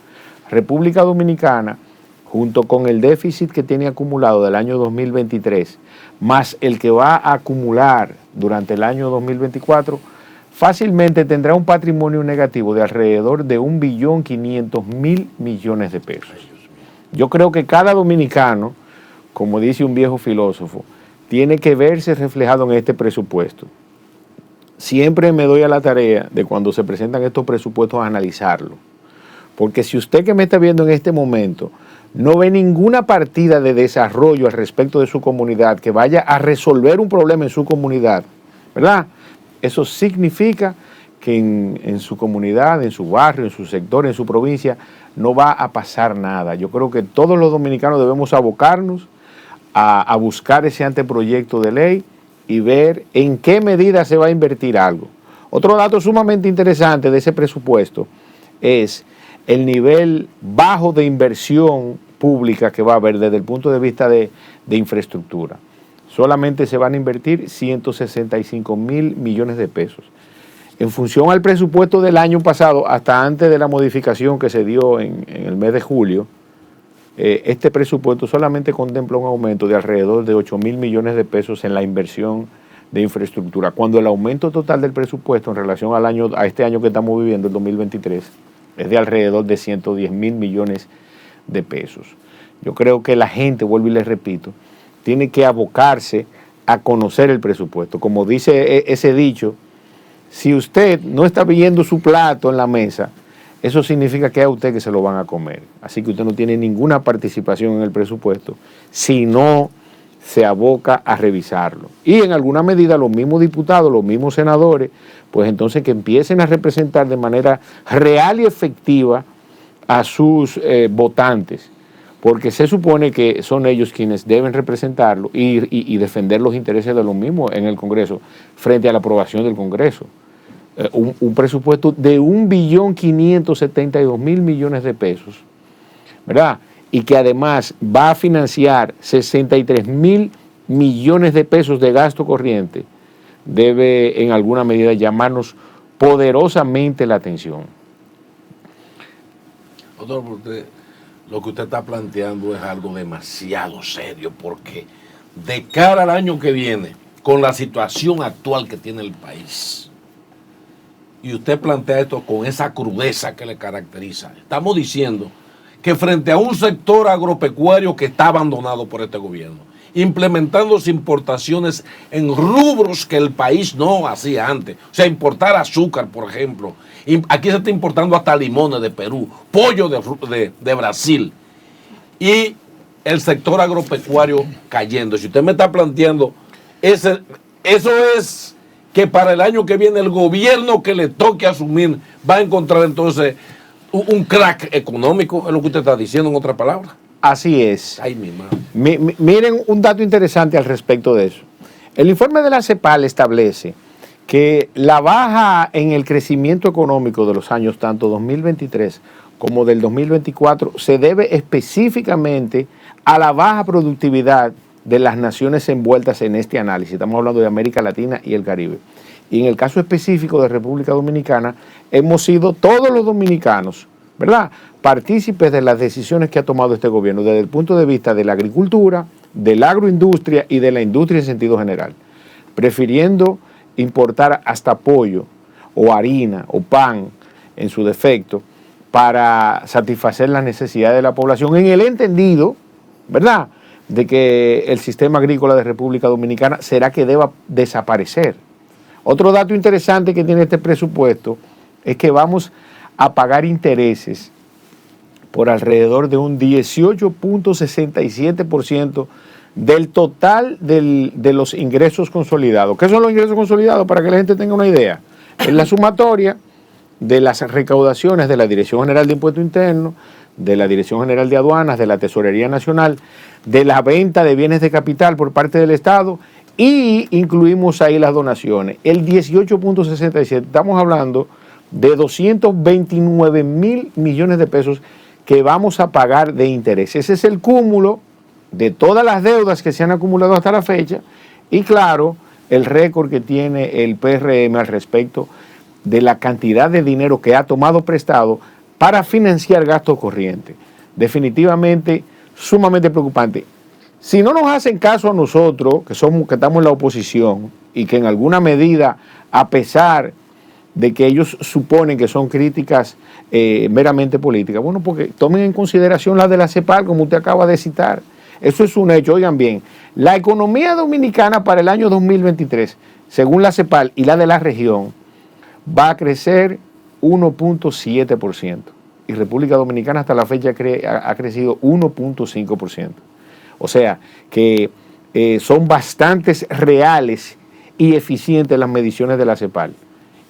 Speaker 9: República Dominicana, junto con el déficit que tiene acumulado del año 2023, más el que va a acumular durante el año 2024, fácilmente tendrá un patrimonio negativo de alrededor de 1.500.000 millones de pesos. Yo creo que cada dominicano, como dice un viejo filósofo, tiene que verse reflejado en este presupuesto. Siempre me doy a la tarea de cuando se presentan estos presupuestos a analizarlo. Porque si usted que me está viendo en este momento no ve ninguna partida de desarrollo al respecto de su comunidad que vaya a resolver un problema en su comunidad, ¿verdad? Eso significa que en su comunidad, en su barrio, en su sector, en su provincia, no va a pasar nada. Yo creo que todos los dominicanos debemos abocarnos a buscar ese anteproyecto de ley y ver en qué medida se va a invertir algo. Otro dato sumamente interesante de ese presupuesto es el nivel bajo de inversión pública que va a haber desde el punto de vista de infraestructura. Solamente se van a invertir 165.000 millones de pesos. En función al presupuesto del año pasado, hasta antes de la modificación que se dio en el mes de julio, este presupuesto solamente contempla un aumento de alrededor de 8.000 millones de pesos en la inversión de infraestructura, cuando el aumento total del presupuesto en relación a este año que estamos viviendo, el 2023, es de alrededor de 110.000 millones de pesos. Yo creo que la gente, vuelvo y les repito, tiene que abocarse a conocer el presupuesto. Como dice ese dicho, si usted no está viendo su plato en la mesa, eso significa que es a usted que se lo van a comer. Así que usted no tiene ninguna participación en el presupuesto si no se aboca a revisarlo. Y en alguna medida los mismos diputados, los mismos senadores, pues entonces que empiecen a representar de manera real y efectiva a sus votantes, porque se supone que son ellos quienes deben representarlo y defender los intereses de los mismos en el Congreso frente a la aprobación del Congreso. Un presupuesto de 1.572.000 millones de pesos, ¿verdad? Y que además va a financiar 63.000 millones de pesos de gasto corriente, debe en alguna medida llamarnos poderosamente la atención.
Speaker 2: Doctor, lo que usted está planteando es algo demasiado serio, porque de cara al año que viene, con la situación actual que tiene el país, y usted plantea esto con esa crudeza que le caracteriza, estamos diciendo que frente a un sector agropecuario que está abandonado por este gobierno, implementándose importaciones en rubros que el país no hacía antes, o sea, importar azúcar, por ejemplo, aquí se está importando hasta limones de Perú, pollo de Brasil, y el sector agropecuario cayendo. Si usted me está planteando, eso es que para el año que viene el gobierno que le toque asumir va a encontrar entonces un crack económico, es lo que usted está diciendo en otras palabras.
Speaker 9: Así es.
Speaker 2: Ay, mi madre.
Speaker 9: Miren un dato interesante al respecto de eso. El informe de la CEPAL establece que la baja en el crecimiento económico de los años tanto 2023 como del 2024 se debe específicamente a la baja productividad de las naciones envueltas en este análisis. Estamos hablando de América Latina y el Caribe. Y en el caso específico de República Dominicana, hemos sido todos los dominicanos, ¿verdad?, partícipes de las decisiones que ha tomado este gobierno desde el punto de vista de la agricultura, de la agroindustria y de la industria en sentido general, prefiriendo importar hasta pollo o harina o pan en su defecto para satisfacer las necesidades de la población en el entendido, ¿verdad?, de que el sistema agrícola de República Dominicana será que deba desaparecer. Otro dato interesante que tiene este presupuesto es que vamos a pagar intereses por alrededor de un 18.67% del total de los ingresos consolidados. ¿Qué son los ingresos consolidados? Para que la gente tenga una idea. Es la sumatoria de las recaudaciones de la Dirección General de Impuesto Interno, de la Dirección General de Aduanas, de la Tesorería Nacional, de la venta de bienes de capital por parte del Estado, y incluimos ahí las donaciones. El 18.67, estamos hablando de 229,000 millones de pesos que vamos a pagar de interés. Ese es el cúmulo de todas las deudas que se han acumulado hasta la fecha y, claro, el récord que tiene el PRM al respecto de la cantidad de dinero que ha tomado prestado para financiar gastos corrientes. Definitivamente sumamente preocupante. Si no nos hacen caso a nosotros, que estamos en la oposición y que en alguna medida, a pesar de que ellos suponen que son críticas meramente políticas, bueno, porque tomen en consideración la de la CEPAL, como usted acaba de citar. Eso es un hecho. Oigan bien, la economía dominicana para el año 2023, según la CEPAL y la de la región, va a crecer 1.7%. Y República Dominicana hasta la fecha ha crecido 1.5%. O sea que son bastantes reales y eficientes las mediciones de la CEPAL.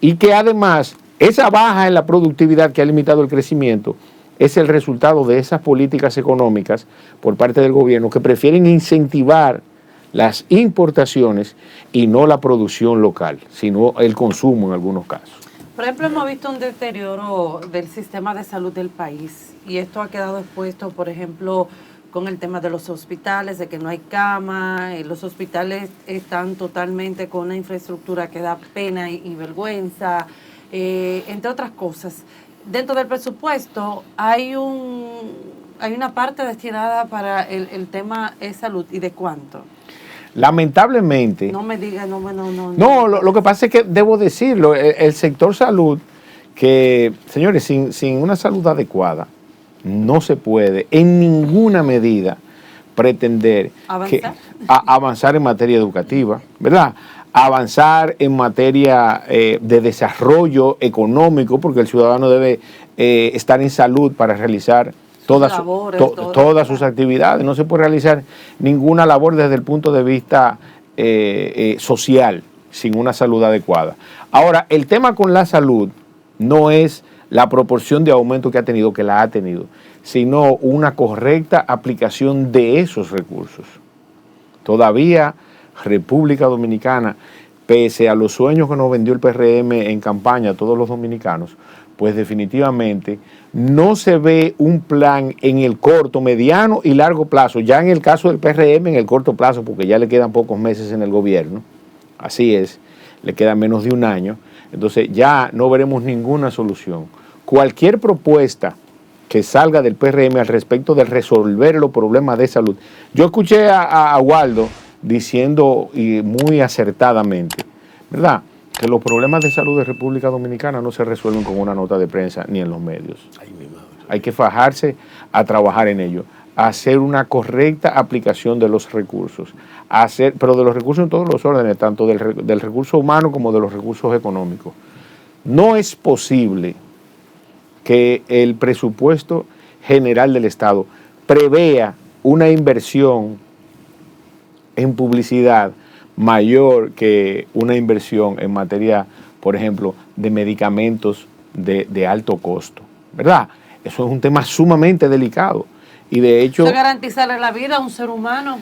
Speaker 9: Y que además esa baja en la productividad que ha limitado el crecimiento es el resultado de esas políticas económicas por parte del gobierno que prefieren incentivar las importaciones y no la producción local, sino el consumo en algunos casos.
Speaker 1: Por ejemplo, hemos visto un deterioro del sistema de salud del país y esto ha quedado expuesto, por ejemplo, con el tema de los hospitales, de que no hay cama, los hospitales están totalmente con una infraestructura que da pena y vergüenza, entre otras cosas. Dentro del presupuesto hay una parte destinada para el tema de salud, ¿y de cuánto?
Speaker 9: Lamentablemente.
Speaker 1: No me diga, no.
Speaker 9: No, lo que pasa es que debo decirlo, el sector salud, que, señores, sin una salud adecuada, no se puede en ninguna medida pretender avanzar en materia educativa, ¿verdad? Avanzar en materia de desarrollo económico, porque el ciudadano debe estar en salud para realizar todas sus actividades. No se puede realizar ninguna labor desde el punto de vista social sin una salud adecuada. Ahora, el tema con la salud no es la proporción de aumento que ha tenido, que la ha tenido, sino una correcta aplicación de esos recursos. Todavía República Dominicana, pese a los sueños que nos vendió el PRM en campaña a todos los dominicanos, pues definitivamente no se ve un plan en el corto, mediano y largo plazo. Ya en el caso del PRM, en el corto plazo, porque ya le quedan pocos meses en el gobierno, así es, le queda menos de un año, entonces ya no veremos ninguna solución. Cualquier propuesta que salga del PRM al respecto de resolver los problemas de salud. Yo escuché a Waldo diciendo y muy acertadamente, ¿verdad?, que los problemas de salud de República Dominicana no se resuelven con una nota de prensa ni en los medios. Hay que fajarse a trabajar en ello, a hacer una correcta aplicación de los recursos, pero de los recursos en todos los órdenes, tanto del recurso humano como de los recursos económicos. No es posible que el presupuesto general del Estado prevea una inversión en publicidad mayor que una inversión en materia, por ejemplo, de medicamentos de alto costo, ¿verdad? Eso es un tema sumamente delicado y de hecho...
Speaker 1: Eso es garantizarle la vida a un ser humano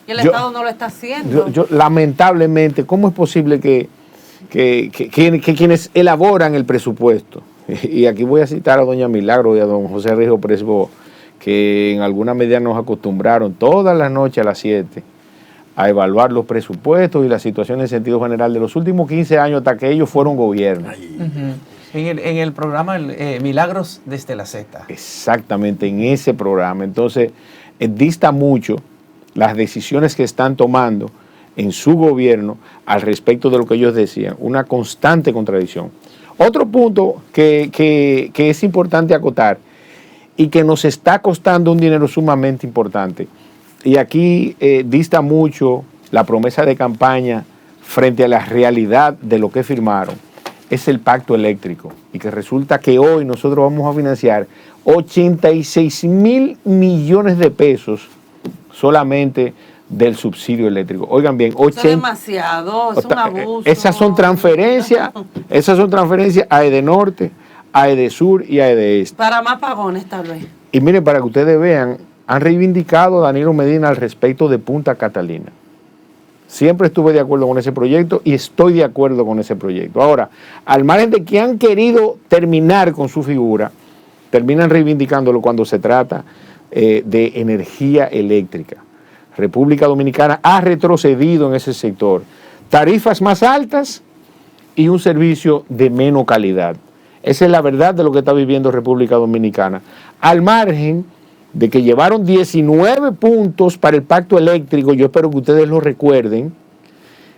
Speaker 1: y el Estado no lo está haciendo.
Speaker 9: Lamentablemente, ¿cómo es posible que quienes elaboran el presupuesto, y aquí voy a citar a doña Milagro y a don José Rijo Presbo, que en alguna medida nos acostumbraron todas las noches a las 7 a evaluar los presupuestos y la situación en sentido general de los últimos 15 años hasta que ellos fueron gobierno.
Speaker 3: En el programa Milagros desde la Z.
Speaker 9: Exactamente, en ese programa. Entonces, dista mucho las decisiones que están tomando en su gobierno al respecto de lo que ellos decían, una constante contradicción. Otro punto que es importante acotar y que nos está costando un dinero sumamente importante, y aquí dista mucho la promesa de campaña frente a la realidad de lo que firmaron, es el pacto eléctrico, y que resulta que hoy nosotros vamos a financiar 86,000 millones de pesos solamente del subsidio eléctrico. Oigan bien,
Speaker 1: eso es demasiado, es un abuso.
Speaker 9: Esas son transferencias a Edenorte, a Edesur y a Edeeste.
Speaker 1: Para más pagones tal vez.
Speaker 9: Y miren, para que ustedes vean, han reivindicado a Danilo Medina al respecto de Punta Catalina. Siempre estuve de acuerdo con ese proyecto y estoy de acuerdo con ese proyecto. Ahora, al margen de que han querido terminar con su figura, terminan reivindicándolo cuando se trata de energía eléctrica. República Dominicana ha retrocedido en ese sector. Tarifas más altas y un servicio de menos calidad. Esa es la verdad de lo que está viviendo República Dominicana. Al margen de que llevaron 19 puntos para el pacto eléctrico, yo espero que ustedes lo recuerden,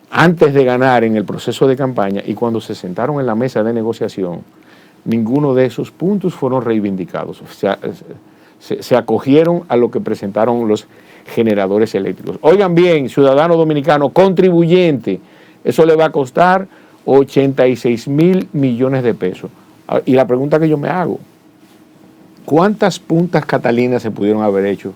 Speaker 9: antes de ganar en el proceso de campaña y cuando se sentaron en la mesa de negociación, ninguno de esos puntos fueron reivindicados. Se acogieron a lo que presentaron los generadores eléctricos. Oigan bien, ciudadano dominicano, contribuyente, eso le va a costar 86,000 millones de pesos. Y la pregunta que yo me hago, ¿cuántas puntas catalinas se pudieron haber hecho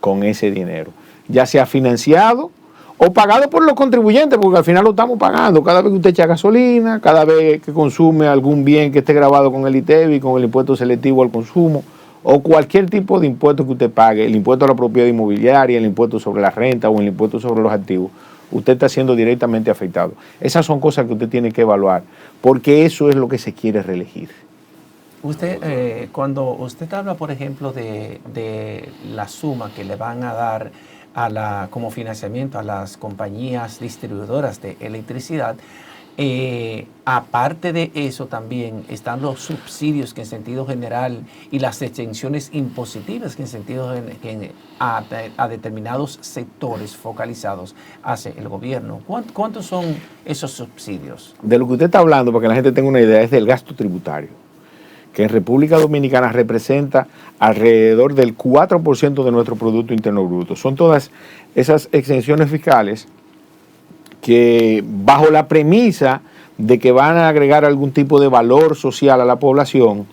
Speaker 9: con ese dinero? Ya sea financiado o pagado por los contribuyentes, porque al final lo estamos pagando. Cada vez que usted echa gasolina, cada vez que consume algún bien que esté grabado con el ITEVI, con el impuesto selectivo al consumo, o cualquier tipo de impuesto que usted pague, el impuesto a la propiedad inmobiliaria, el impuesto sobre la renta o el impuesto sobre los activos, usted está siendo directamente afectado. Esas son cosas que usted tiene que evaluar, porque eso es lo que se quiere reelegir.
Speaker 3: Usted, cuando usted habla, por ejemplo, de la suma que le van a dar como financiamiento a las compañías distribuidoras de electricidad, aparte de eso también están los subsidios que en sentido general y las exenciones impositivas que en sentido a determinados sectores focalizados hace el gobierno. ¿Cuántos son esos subsidios?
Speaker 9: De lo que usted está hablando, para que la gente tenga una idea, es del gasto tributario, que en República Dominicana representa alrededor del 4% de nuestro Producto Interno Bruto. Son todas esas exenciones fiscales que, bajo la premisa de que van a agregar algún tipo de valor social a la población,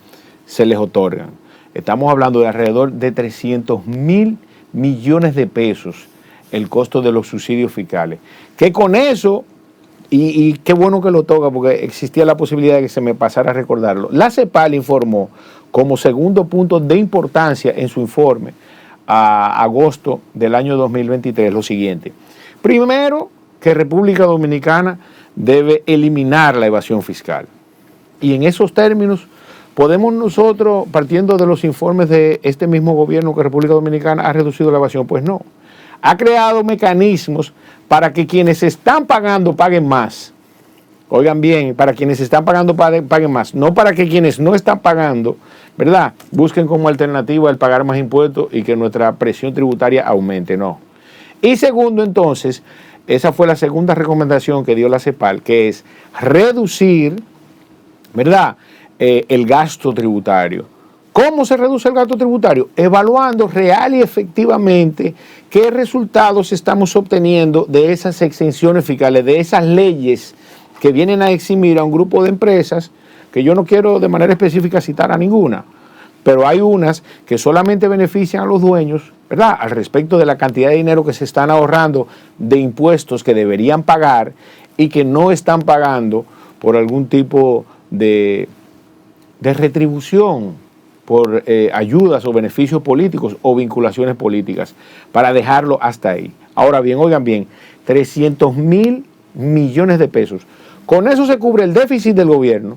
Speaker 9: se les otorgan. Estamos hablando de alrededor de 300,000 millones de pesos el costo de los subsidios fiscales. Que con eso, y qué bueno que lo toca porque existía la posibilidad de que se me pasara a recordarlo, la CEPAL informó como segundo punto de importancia en su informe a agosto del año 2023 lo siguiente. Primero, que República Dominicana debe eliminar la evasión fiscal. Y en esos términos, ¿podemos nosotros, partiendo de los informes de este mismo gobierno, que República Dominicana ha reducido la evasión? Pues no. Ha creado mecanismos para que quienes están pagando paguen más. Oigan bien, para quienes están pagando paguen más. No para que quienes no están pagando, ¿verdad?, busquen como alternativa el pagar más impuestos y que nuestra presión tributaria aumente. No. Y segundo, entonces, esa fue la segunda recomendación que dio la CEPAL, que es reducir, ¿verdad?, el gasto tributario. ¿Cómo se reduce el gasto tributario? Evaluando real y efectivamente qué resultados estamos obteniendo de esas exenciones fiscales, de esas leyes que vienen a eximir a un grupo de empresas, que yo no quiero de manera específica citar a ninguna, pero hay unas que solamente benefician a los dueños, ¿verdad?, al respecto de la cantidad de dinero que se están ahorrando de impuestos que deberían pagar y que no están pagando por algún tipo de retribución, por ayudas o beneficios políticos o vinculaciones políticas, para dejarlo hasta ahí. Ahora bien, oigan bien, 300.000 millones de pesos. Con eso se cubre el déficit del gobierno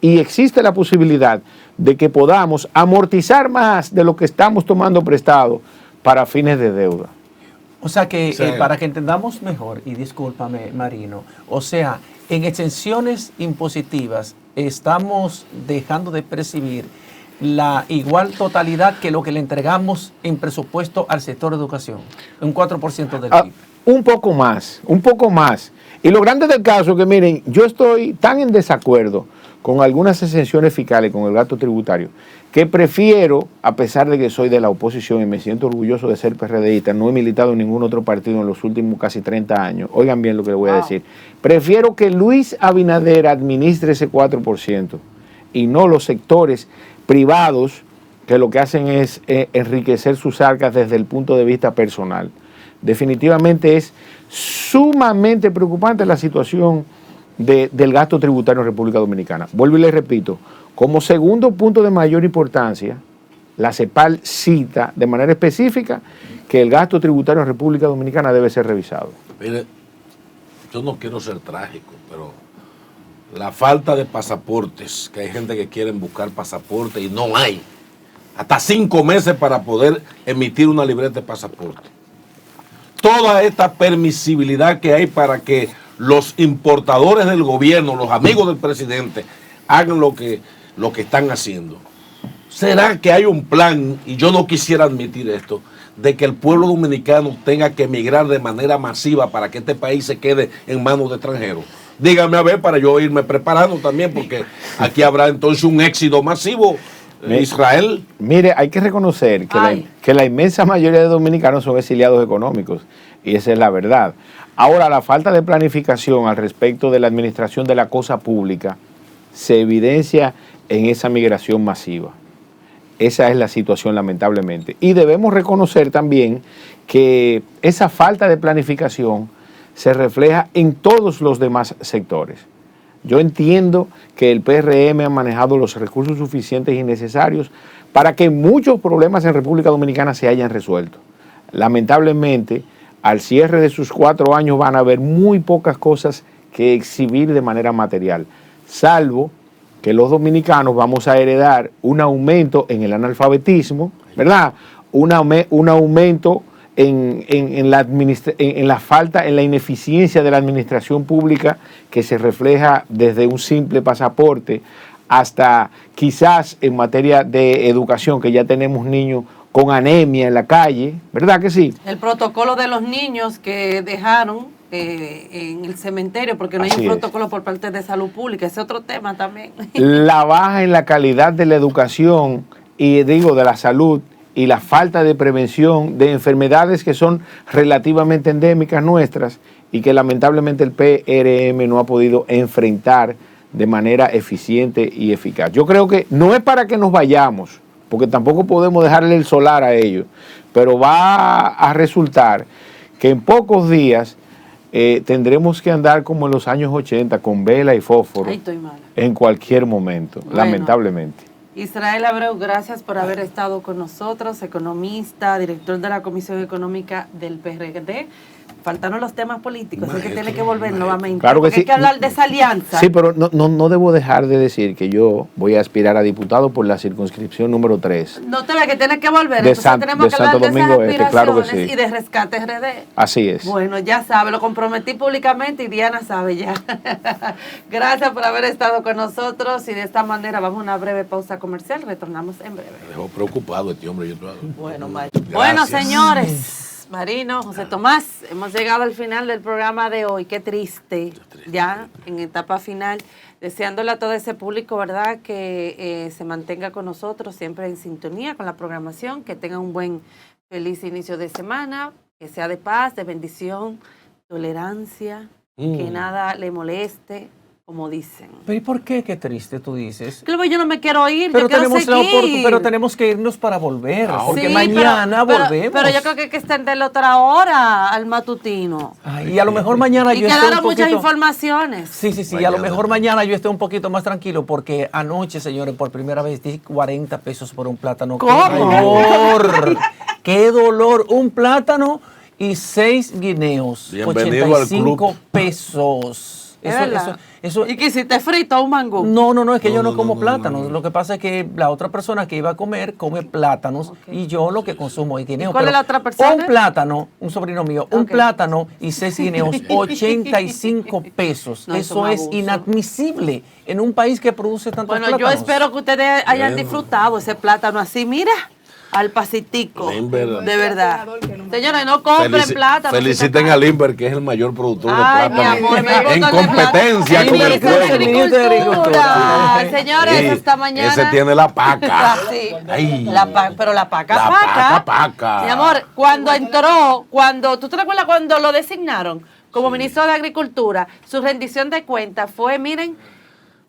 Speaker 9: y existe la posibilidad de que podamos amortizar más de lo que estamos tomando prestado para fines de deuda.
Speaker 3: O sea que,
Speaker 2: Sí.
Speaker 3: para que entendamos mejor, y discúlpame, Marino, o sea, en exenciones impositivas estamos dejando de percibir la igual totalidad que lo que le entregamos en presupuesto al sector de educación, un 4% del PIB.
Speaker 9: Un poco más, un poco más. Y lo grande del caso es que, miren, yo estoy tan en desacuerdo con algunas exenciones fiscales, con el gasto tributario, que prefiero, a pesar de que soy de la oposición y me siento orgulloso de ser PRDista, no he militado en ningún otro partido en los últimos casi 30 años, oigan bien lo que les voy a decir, prefiero que Luis Abinader administre ese 4% y no los sectores privados que lo que hacen es enriquecer sus arcas desde el punto de vista personal. Definitivamente es sumamente preocupante la situación del gasto tributario en República Dominicana. Vuelvo y les repito, como segundo punto de mayor importancia, la CEPAL cita de manera específica que el gasto tributario en República Dominicana debe ser revisado.
Speaker 2: Mire, yo no quiero ser trágico, pero la falta de pasaportes, que hay gente que quiere buscar pasaporte y no hay, hasta 5 meses para poder emitir una libreta de pasaporte. Toda esta permisibilidad que hay para que los importadores del gobierno, los amigos del presidente, hagan lo que están haciendo. ¿Será que hay un plan, y yo no quisiera admitir esto, de que el pueblo dominicano tenga que emigrar de manera masiva para que este país se quede en manos de extranjeros? Dígame a ver para yo irme preparando también, porque aquí habrá entonces un éxodo masivo. Israel.
Speaker 9: Mire, hay que reconocer que la inmensa mayoría de dominicanos son exiliados económicos, y esa es la verdad. Ahora, la falta de planificación al respecto de la administración de la cosa pública se evidencia en esa migración masiva. Esa es la situación, lamentablemente. Y debemos reconocer también que esa falta de planificación se refleja en todos los demás sectores. Yo entiendo que el PRM ha manejado los recursos suficientes y necesarios para que muchos problemas en República Dominicana se hayan resuelto. Lamentablemente, al cierre de sus 4 años van a haber muy pocas cosas que exhibir de manera material, salvo que los dominicanos vamos a heredar un aumento en el analfabetismo, ¿verdad? Un aumento en la falta, en la ineficiencia de la administración pública, que se refleja desde un simple pasaporte hasta quizás en materia de educación, que ya tenemos niños con anemia en la calle, ¿verdad que sí?
Speaker 1: El protocolo de los niños que dejaron en el cementerio, porque no hay
Speaker 9: Así
Speaker 1: un
Speaker 9: es.
Speaker 1: protocolo por parte de salud pública, ese es otro tema también.
Speaker 9: La baja en la calidad de la educación y digo de la salud, y la falta de prevención de enfermedades que son relativamente endémicas nuestras y que lamentablemente el PRM no ha podido enfrentar de manera eficiente y eficaz. Yo creo que no es para que nos vayamos, porque tampoco podemos dejarle el solar a ellos, pero va a resultar que en pocos días tendremos que andar como en los años 80 con vela y fósforo.
Speaker 1: Ay, estoy mala.
Speaker 9: En cualquier momento,
Speaker 1: Bueno.
Speaker 9: lamentablemente.
Speaker 1: Israel Abreu, gracias por haber estado con nosotros, economista, director de la Comisión Económica del PRD. Faltaron los temas políticos, es que tiene que volver nuevamente,
Speaker 9: Claro que
Speaker 1: porque
Speaker 9: sí.
Speaker 1: hay que hablar de esa alianza.
Speaker 9: Sí, pero no debo dejar de decir que yo voy a aspirar a diputado por la circunscripción número 3.
Speaker 1: No te ve que tiene que volver,
Speaker 9: De
Speaker 1: entonces tenemos que hablar
Speaker 9: Santo
Speaker 1: de esas
Speaker 9: Domingo Este, claro que
Speaker 1: aspiraciones
Speaker 9: sí.
Speaker 1: y de Rescate RD.
Speaker 9: Así es.
Speaker 1: Bueno, ya sabe, lo comprometí públicamente y Diana sabe ya. Gracias por haber estado con nosotros y de esta manera vamos a una breve pausa comercial, retornamos en breve.
Speaker 2: Me dejó preocupado este hombre.
Speaker 1: Bueno, señores, Marino, José Tomás, hemos llegado al final del programa de hoy. Qué triste, ya en etapa final. Deseándole a todo ese público, ¿verdad?, que se mantenga con nosotros, siempre en sintonía con la programación, que tenga un buen, feliz inicio de semana, que sea de paz, de bendición, tolerancia, que nada le moleste, como dicen.
Speaker 3: ¿Pero y por qué? Qué triste, tú dices.
Speaker 1: Claro, yo no me quiero ir,
Speaker 3: Pero
Speaker 1: yo quiero
Speaker 3: tenemos
Speaker 1: seguir.
Speaker 3: pero tenemos que irnos para volver, porque
Speaker 1: Sí,
Speaker 3: mañana volvemos.
Speaker 1: Pero yo creo que hay que extenderle otra hora al matutino.
Speaker 3: Ay, y a lo mejor mañana
Speaker 1: Y
Speaker 3: yo esté
Speaker 1: quedaron
Speaker 3: un poquito...
Speaker 1: muchas informaciones.
Speaker 3: Sí, y a lo mejor mañana yo esté un poquito más tranquilo, porque anoche, señores, por primera vez di 40 pesos por un plátano.
Speaker 1: ¿Cómo?
Speaker 3: ¡Qué dolor! ¡Qué dolor! Un plátano y 6 guineos.
Speaker 2: Bienvenido al
Speaker 3: 85
Speaker 2: club.
Speaker 3: pesos. Eso,
Speaker 1: ¿Y qué hiciste frito o un mangú?
Speaker 3: No, es que yo no como plátanos. Lo que pasa es que la otra persona que iba a comer come plátanos y yo lo que consumo es guineo.
Speaker 1: ¿Y cuál es la otra persona?
Speaker 3: Un plátano, un sobrino mío, un plátano y 6 guineos, 85 pesos.
Speaker 1: No,
Speaker 3: eso
Speaker 1: es
Speaker 3: es
Speaker 1: un abuso.
Speaker 3: inadmisible en un país que produce tantos
Speaker 1: Bueno,
Speaker 3: plátanos.
Speaker 1: yo espero que ustedes hayan disfrutado ese plátano así, mira, al pasitico.
Speaker 2: Limber.
Speaker 1: De verdad. Señores, no compren plátano.
Speaker 2: Feliciten a Limber, que es el mayor productor
Speaker 1: Ay,
Speaker 2: de
Speaker 1: mi amor,
Speaker 2: plátano.
Speaker 1: me
Speaker 2: En
Speaker 1: gusta el
Speaker 2: competencia
Speaker 1: plátano.
Speaker 2: con el
Speaker 1: Ministro de
Speaker 2: pueblo.
Speaker 3: Ministro de
Speaker 1: Agricultura.
Speaker 3: Agricultura.
Speaker 1: Señores,
Speaker 2: Sí,
Speaker 1: hasta mañana.
Speaker 2: Ese tiene la paca.
Speaker 1: Sí.
Speaker 2: Ay.
Speaker 1: Pero la paca,
Speaker 2: La paca.
Speaker 1: Mi amor, ¿tú te recuerdas cuando lo designaron como ministro de Agricultura? Su rendición de cuentas fue, miren,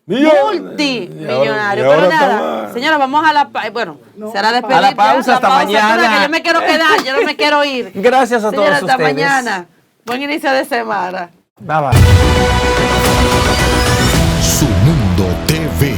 Speaker 1: multimillonario.
Speaker 2: Y ahora
Speaker 1: Pero nada,
Speaker 2: está-
Speaker 1: señora, vamos a la será despedir
Speaker 3: A la pausa,
Speaker 1: ya,
Speaker 3: hasta mañana.
Speaker 1: Que yo me quiero quedar, yo no me quiero ir.
Speaker 3: Gracias a
Speaker 1: Señora,
Speaker 3: todos
Speaker 1: hasta
Speaker 3: ustedes.
Speaker 1: mañana. Buen inicio de semana.
Speaker 3: Bye bye.
Speaker 10: Su Mundo TV.